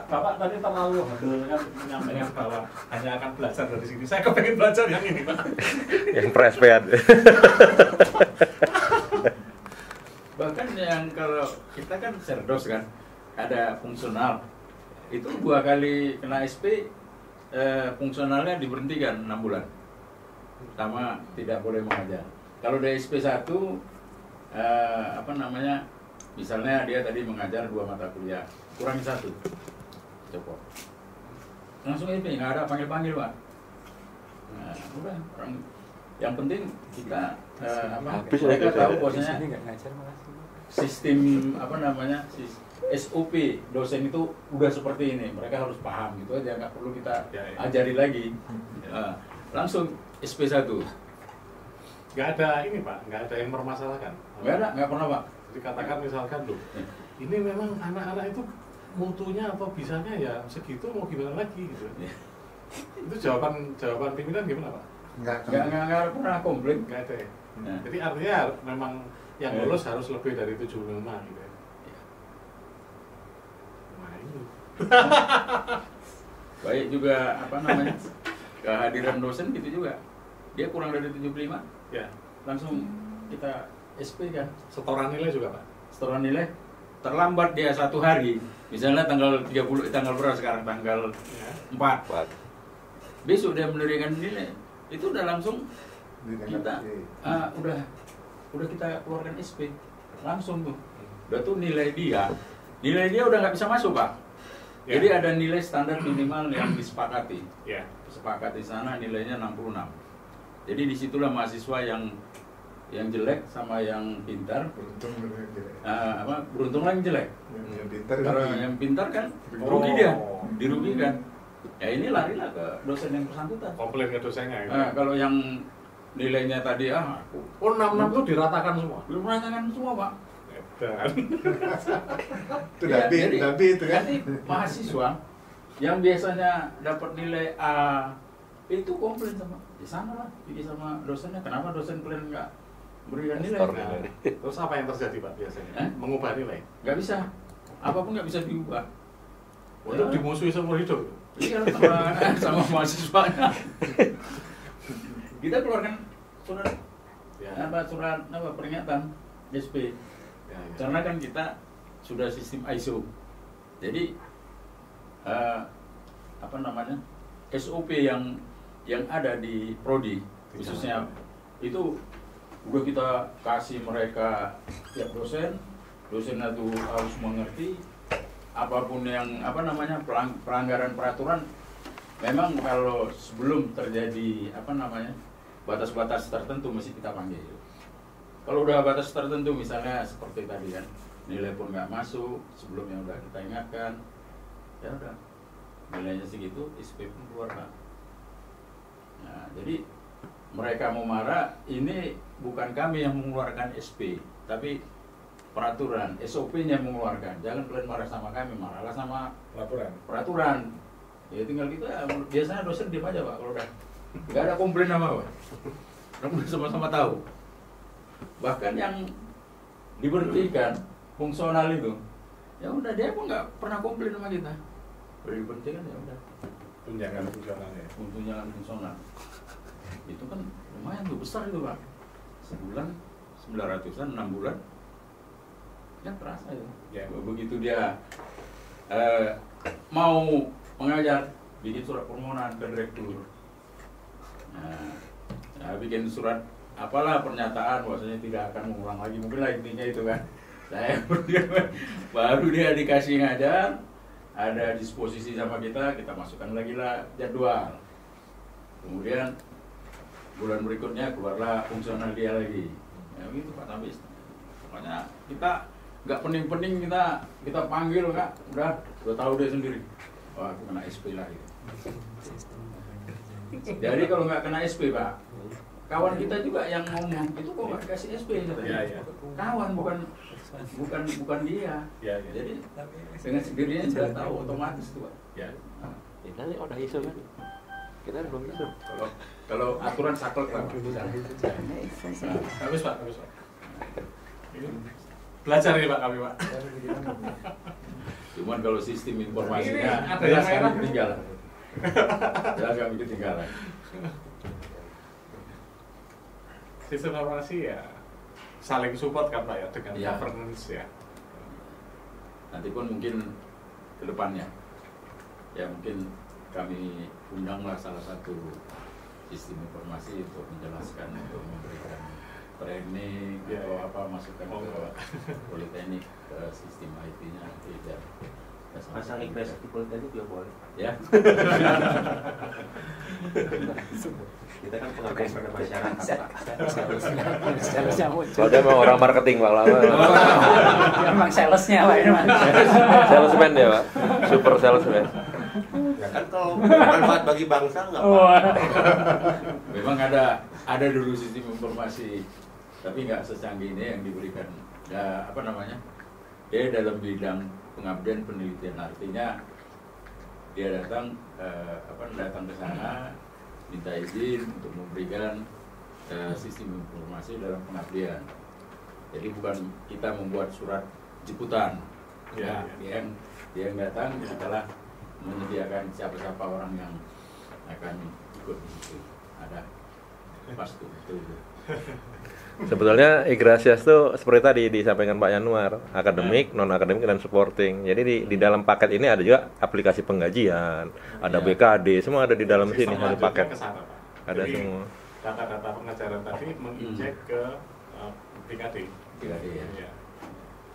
Bapak tadi terlalu kan menyampaikan bahwa hanya akan belajar dari sini. Saya kepengen belajar yang ini Pak. Yang prespean. Bahkan yang kalau kita kan serdos kan, ada fungsional. Itu 2 kali kena SP, fungsionalnya diberhentikan 6 bulan. Sama tidak boleh mengajar. Kalau dari SP1, misalnya dia tadi mengajar 2 mata kuliah, kurangi 1, cukup. Langsung SP, nggak ada panggil-panggil Pak. Nah, udah, yang penting kita mereka tahu bahwasanya sistem SOP dosen itu udah seperti ini, mereka harus paham gitu aja, nggak perlu kita ajari lagi. Langsung SP1. Nggak ada ini Pak, nggak ada yang mempermasalahkan. Nggak pernah Pak. Dikatakan misalkan loh, ini memang anak-anak itu mutunya atau bisanya ya segitu, mau gimana lagi gitu. Itu jawaban pimpinan gimana Pak? Nggak pernah komplain. Nggak ada ya. Jadi artinya memang yang lulus harus lebih dari 75 gitu ya. Nah ini. Baik juga kehadiran dosen gitu juga. Dia kurang dari 75, langsung kita SP kan. Setoran nilai juga Pak? Setoran nilai terlambat dia 1 hari, misalnya tanggal 30, tanggal berapa sekarang, tanggal 4. Besok dia mendirikan nilai, itu udah langsung kita udah kita keluarkan SP langsung tuh. Udah tuh nilai dia udah nggak bisa masuk Pak. Jadi ada nilai standar minimal yang disepakati. Sepakati sana nilainya 66. Jadi disitulah mahasiswa yang jelek sama yang pintar beruntung lagi jelek. Kalau yang pintar kan rugi dia, dirugikan. Ya ini larilah ke dosen yang bersangkutan. Komplain ke dosennya. Kalau yang nilainya tadi 66 itu diratakan semua. Diratakan semua Pak. Itu tapi itu kan. Nanti mahasiswa yang biasanya dapat nilai A itu komplain sama dosennya, kenapa dosen kalian nggak berikan nilai? Terus apa yang terjadi Pak biasanya? Mengubah nilai? Nggak bisa, apapun nggak bisa diubah. Untuk dimusuhi seumur hidup? Iya, sama mahasiswanya. kita keluarkan surat Ya. surat peringatan SP. Ya, ya. Karena kan kita sudah sistem ISO. Jadi SOP yang ada di prodi khususnya itu udah kita kasih mereka tiap dosen itu harus mengerti apapun yang pelanggaran peraturan. Memang kalau sebelum terjadi batas-batas tertentu mesti kita panggil. Kalau udah batas tertentu misalnya seperti tadi kan, nilai pun nggak masuk, sebelumnya udah kita ingatkan, ya udah nilainya segitu, SP pun keluar Pak. Nah, jadi mereka mau marah, ini bukan kami yang mengeluarkan SP, tapi peraturan, SOP-nya mengeluarkan. Jangan kalian marah sama kami, marahlah sama peraturan. Ya tinggal kita, biasanya dosen diam aja Pak, kalau udah nggak ada komplain apa-apa. Udah sama-sama tahu. Bahkan yang diberhentikan fungsional itu, ya udah dia pun nggak pernah komplain sama kita. Udah diberhentikan ya udah. Tunjangan fungsional ya. Tunjangan fungsional. Itu kan lumayan tuh, besar itu Pak. Sebulan 900-an, 6 bulan. Ya terasa itu. Ya. Begitu dia mau mengajar, bikin surat permohonan ke direktur. Nah, bikin surat apalah pernyataan bahwasanya tidak akan mengulang lagi, mungkin lah intinya itu kan. Saya baru dia dikasih ngajar, ada disposisi sama kita masukkan lagi lah jadwal. Kemudian bulan berikutnya keluarlah fungsional dia lagi. Ya gitu Pak Tabis. Pokoknya kita nggak pening-pening, kita panggil Kak, udah tahu dia sendiri. Wah, aku kena SP lagi. Jadi kalau nggak kena SP Pak, kawan kita juga yang ngomong itu kok nggak dikasih SP katanya. Ya. Kawan bukan dia. Ya. Jadi dengan sendirinya sudah tahu otomatis tuh Pak. Ya. Kita nih udah isu kan? Kita belum isu. Kalau aturan saklek Pak. Habis Pak. Belajar nih Pak kami Pak. Cuman kalau sistem informasinya Ini ada jelas yang kami merah. ketinggalan. Jelas kami ketinggalan. Sistem informasi ya saling support kan Pak ya dengan Ya. governance ya. Nanti pun mungkin ke depannya ya mungkin kami undanglah salah satu sistem informasi untuk menjelaskan, untuk memberikan training Ya, atau ya. apa masukan ke politeknik, ke sistem IT-nya nanti biar kita sama-sama. Pasang ikres di politeknik juga boleh. Ya. Kita kan pengabdian pada masyarakat Pak. Kalau dia mau orang marketing Pak lama. Memang salesnya Pak ini Mas. Salesman ya Pak, super salesman. Ya kan kalau bermanfaat bagi bangsa nggak apa-apa. Memang ada dulu sistem informasi, tapi nggak secanggih ini yang diberikan. Ya dia dalam bidang pengabdian penelitian, artinya dia datang ke sana minta izin untuk memberikan sistem informasi dalam pengabdian. Jadi bukan kita membuat surat jemputan. Ya. Dia yang datang adalah menyediakan siapa-siapa orang yang akan ikut di situ. Ada pas tuh. Sebetulnya Igrasias tuh seperti tadi disampaikan Pak Yanuar, akademik, non akademik dan supporting. Jadi di dalam paket ini ada juga aplikasi penggajian, ada Ya. BKD, semua ada di dalam sini Sistem satu paket. lanjutnya ke sana, Pak. Ada Jadi, semua. Data-data pengajaran tadi menginjek ke BKD. BKD ya. Iya.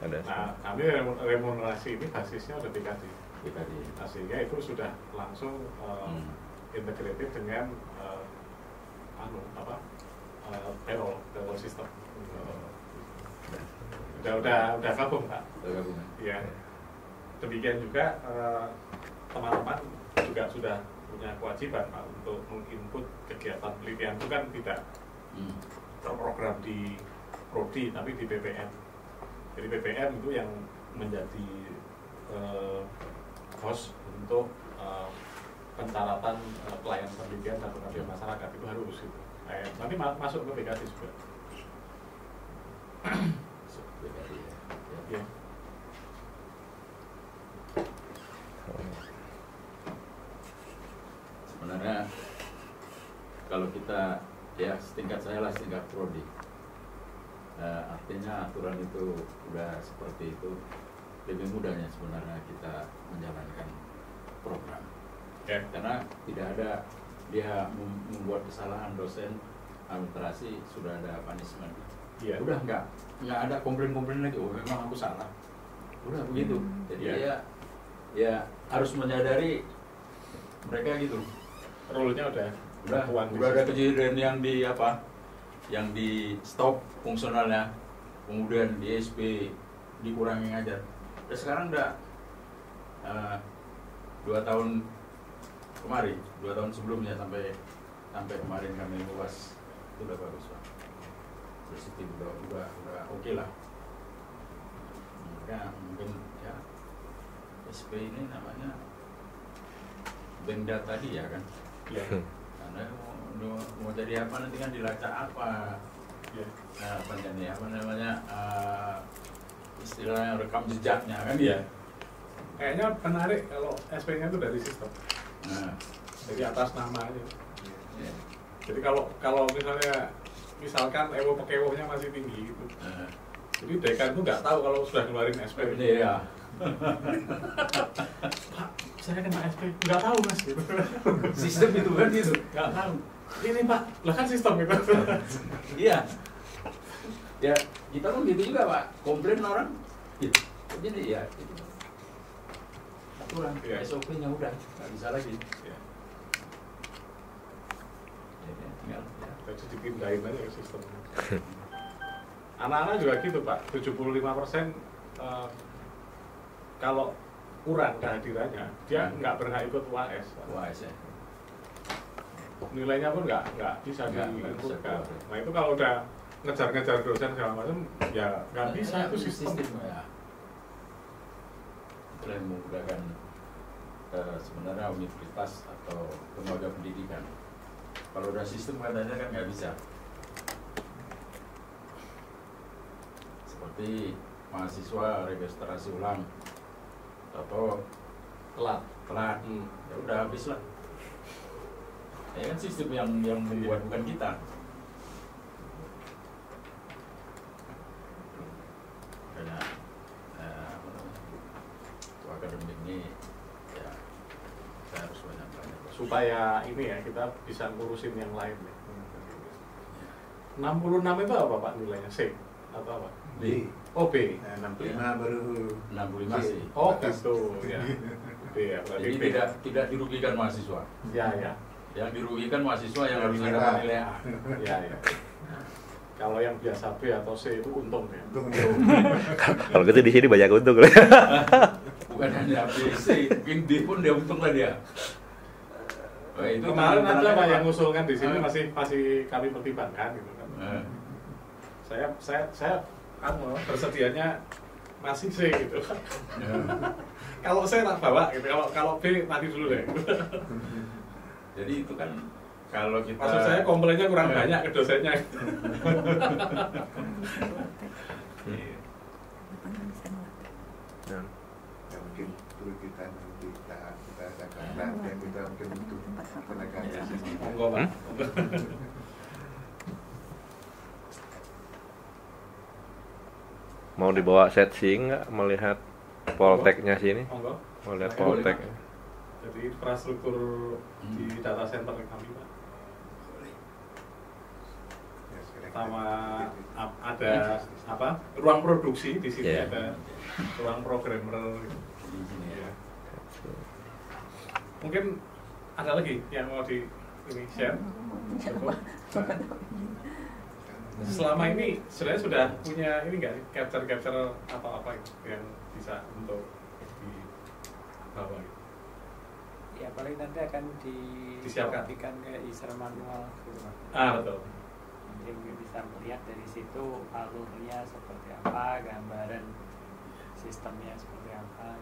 Ada. Nah, kami remunerasi ini basisnya udah BKD. BKD. Nah, sehingga itu sudah langsung integrated dengan payroll system. Udah gabung Pak. Gabungan. Iya. Demikian juga teman-teman juga sudah punya kewajiban Pak untuk menginput kegiatan penelitian itu kan tidak terprogram di prodi tapi di BPM. Jadi BPM itu yang menjadi host untuk pencaratan pelayan penelitian dan pengabdian masyarakat itu harus itu. Nanti masuk ke BKD juga. BKD ya. Ya. Sebenarnya kalau kita tingkat prodi. Artinya aturan itu udah seperti itu, lebih mudahnya sebenarnya kita menjalankan program. Karena tidak ada dia membuat kesalahan dosen administrasi sudah ada punishment. Udah nggak ada komplain lagi. Oh memang aku salah. Udah begitu. Jadi ya harus menyadari mereka gitu. Rule-nya udah ada kejadian yang di stop fungsionalnya, kemudian di SP dikurangi ngajar. Dan sekarang udah 2 tahun kemarin, 2 tahun sebelumnya sampai kemarin kami UAS itu udah bagus Pak. Positif udah oke lah. Maka mungkin ya SP ini namanya Benda tadi ya kan. Karena mau jadi apa nanti kan dilacak apa. Apa namanya istilahnya rekam jejaknya kan kayaknya menarik kalau SP-nya itu dari sistem. Jadi atas nama aja. Jadi kalau misalkan ewo pekewohnya masih tinggi gitu. Jadi dekan itu nggak tahu kalau sudah ngeluarin SP. Iya. Pak, saya kena SP, nggak tahu mas gitu. Sistem itu kan gitu. Nggak tahu. Ini Pak, lah kan sistem itu. Iya. Ya kita pun gitu juga Pak. Komplain orang. Jadi ya itu aturan. SOP-nya udah nggak bisa lagi. Tinggal jadi dipindahin aja ke sistem. Anak-anak juga gitu Pak, 75% kalau kurang kehadirannya, dia nggak berhak ikut UAS. UAS ya. Nilainya pun nggak bisa diinputkan. Nah itu kalau udah ngejar-ngejar dosen segala macam, ya nggak bisa, itu sistem. Ya. Itulah yang memudahkan sebenarnya universitas atau lembaga pendidikan. Kalau udah sistem katanya kan nggak bisa. Seperti mahasiswa registrasi ulang atau telat, ya udah habis lah. Ya kan sistem yang membuat bukan kita. Karena akademik ini ya saya harus banyak supaya ini ya kita bisa ngurusin yang lain nih. 66 itu apa Pak nilainya? C atau apa? B. Oh B. 65 baru 65 sih. Oh gitu ya. B ya. Jadi tidak dirugikan mahasiswa. Ya. Yang dirugikan mahasiswa yang harus ada nilai A. Ya. Kalau yang biasa B atau C itu untung ya. Kalau gitu di sini banyak untung. Bukan hanya B, C, mungkin D pun dia untung lah dia. Nah, itu kemarin ada Pak yang ngusulkan di sini masih kami pertimbangkan gitu kan. Saya bersedianya masih C gitu. Kalau C tak bawa gitu. Kalau B nanti dulu deh. Jadi itu kan kalau kita maksud saya komplainnya kurang banyak ke dosennya. Ya mungkin perlu kita nanti kita adakan dan kita mungkin untuk penegakan sistem. Monggo Pak. Mau dibawa setting nggak melihat Polteknya sini? Monggo. Mau lihat Poltek. Jadi infrastruktur di data center kami Pak. Sama ada apa? Ruang produksi di sini ada ruang programmer. Ya. Mungkin ada lagi yang mau di ini share. Selama ini sebenarnya sudah punya ini nggak sih capture apa yang bisa untuk dibawa? Ya paling nanti akan disiapkan kayak user manual gitu Pak. Betul. Jadi mungkin bisa melihat dari situ alurnya seperti apa, gambaran sistemnya seperti apa.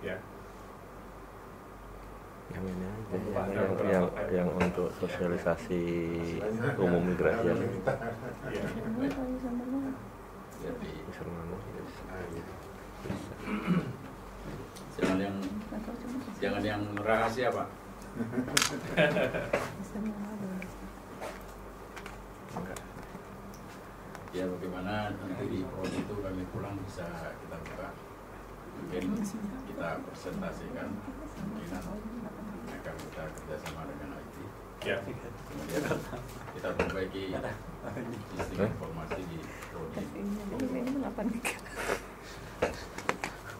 Ya. Yang ini aja, yang untuk sosialisasi umum migrasi ya. User manual. Jangan yang rahasia Pak. Enggak. bagaimana nanti di prodi itu kami pulang bisa kita buka, mungkin kita presentasikan kemungkinan akan kita kerjasama dengan IT. Ya. Kemudian kita perbaiki sistem informasi di prodi.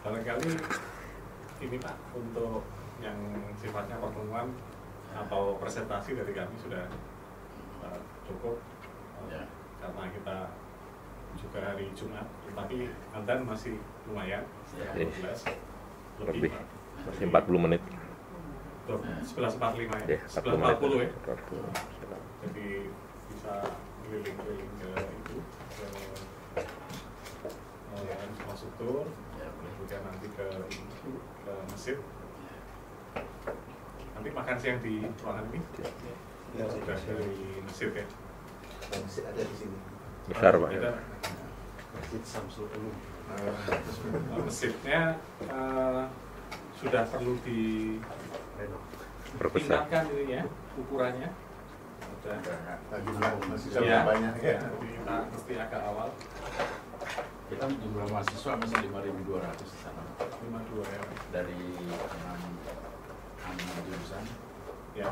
Barangkali ini Pak, untuk yang sifatnya pertemuan atau presentasi dari kami sudah cukup, Ya. karena kita juga hari Jumat, tapi Andan masih lumayan, Ya. 12 Lebih. Pak. Masih 40 menit. 11.45 ya, Ya, 40 menit. 11.40 ya. 40. Jadi bisa keliling-keliling ke itu, ke infrastruktur, Ya, boleh. kemudian nanti ke masjid. Nanti makan siang di ruangan ini Ya, sudah dari masjid ya. masih ada di sini. Besar Pak. Kita, Masjid Samsul Ulum. masjidnya sudah perlu Perbesar. ditingkatkan ini ya, ukurannya. Sudah. Lagi masih Ya, banyak ya. jadi kita mesti agak awal. Kita jumlah mahasiswa masih 5.200 di sana. 52 ya. Dari 6 jurusan, Ya,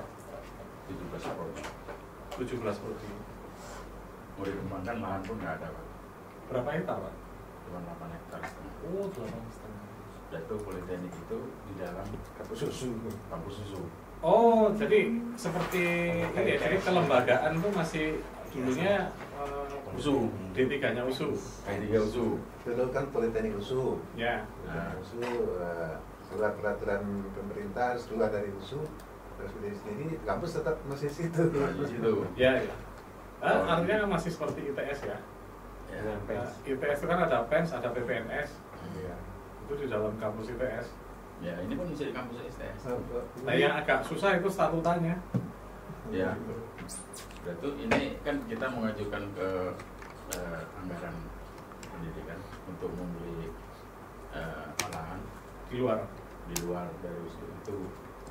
17 prodi. 17 prodi. Mau dikembangkan lahan pun nggak ada, Pak. Berapa hektar, Pak? Cuma 8 hektar setengah. Oh, 8,5. Dan itu politeknik itu di dalam kampus susu. Oh, jadi seperti ini ya, jadi kelembagaan tuh masih dulunya USU. D3-nya USU. K3 USU. Dulu kan Politeknik USU. Ya. Nah, USU surat peraturan pemerintah keluar dari USU, terus di sini kampus tetap masih situ. di situ. Ya, ya. Artinya masih seperti ITS ya. Ya. ITS itu kan ada PENS, ada PPNS. Iya. Itu di dalam kampus ITS. Ya, ini pun bisa di kampus STS. Nah, yang agak susah itu statutanya. Ya. Berarti ini kan kita mengajukan ke anggaran pendidikan untuk membeli lahan Di luar. di luar dari USU itu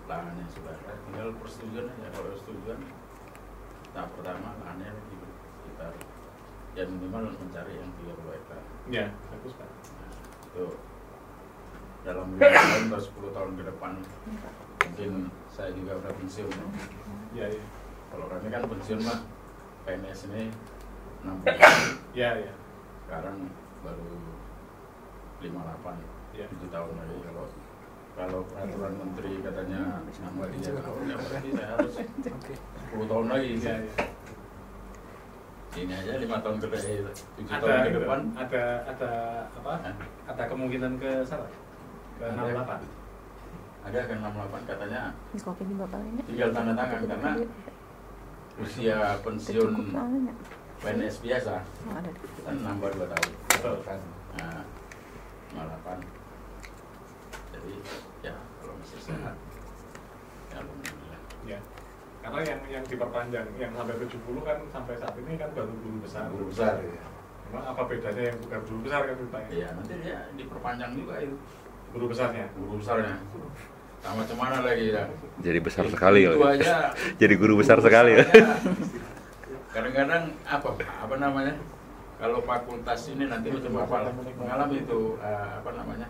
lahannya sudah ada, tinggal persetujuan aja. Kalau persetujuan tahap pertama lahannya di sekitar ya minimal mencari yang 30 hektar. Ya, bagus Pak. Nah, itu dalam 5 tahun atau 10 tahun ke depan mungkin saya juga udah pensiun. Ya, ya. Kalau kami kan pensiun mah PNS ini 6 bulan. Ya, ya. Sekarang baru 58, Ya. 7 tahun lagi. Kalau peraturan menteri katanya nambah 3 tahun, ya berarti saya harus 10 tahun lagi. Ya, ya. Ini aja 5 tahun ke depan, 7 Ada tahun ke itu, depan. ada apa? Hah? Ada kemungkinan ke sana? Ke 68. Ada kan 68 katanya Kopi di bapak ini. tinggal tanda tangan karena usia pensiun PNS biasa Oh, ada. kan nambah 2 tahun. Betul. Nah, 58. Jadi ya kalau masih sehat, ya alhamdulillah. Ya. Karena yang diperpanjang, yang sampai 70 kan sampai saat ini kan baru guru besar. Guru besar ya. Memang apa bedanya yang bukan guru besar kan ditanya? Iya, nanti dia diperpanjang juga itu Guru besarnya. guru besarnya. Sama cemana lagi ya. Jadi besar sekali Itu loh. aja. Jadi guru besar sekali ya. Kadang-kadang apa namanya? Kalau fakultas ini nanti macam apa mengalami itu apa namanya?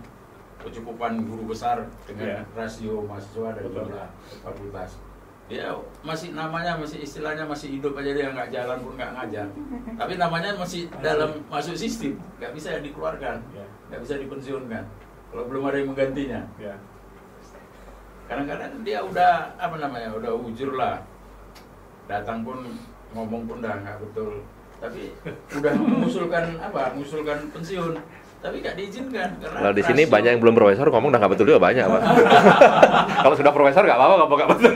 Kecukupan guru besar dengan rasio mahasiswa dan jumlah fakultas. Dia masih namanya masih istilahnya masih hidup aja, dia nggak jalan pun nggak ngajar. Tapi namanya masih dalam masuk sistem, nggak bisa dikeluarkan, nggak bisa dipensiunkan. Kalau belum ada yang menggantinya. Ya. Kadang-kadang dia udah apa namanya udah ujur lah, datang pun ngomong pun udah nggak betul, tapi udah mengusulkan pensiun, tapi nggak diizinkan karena Kalau di sini rasio- banyak yang belum profesor ngomong udah nggak betul juga banyak Pak. Kalau sudah profesor nggak apa-apa ngomong nggak betul.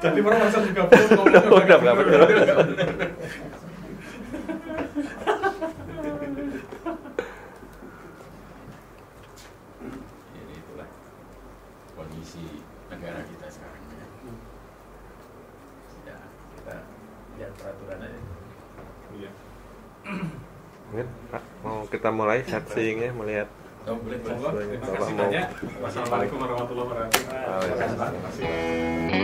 Jadi profesor juga belum Udah nggak betul. Jadi itulah kondisi negara kita sekarang ya. Ya, kita lihat peraturan aja. Iya. Mungkin Pak, mau kita mulai searching-nya melihat. Oh, boleh, boleh. Terima kasih banyak. Wassalamualaikum warahmatullahi wabarakatuh. Waalaikumsalam. Terima kasih.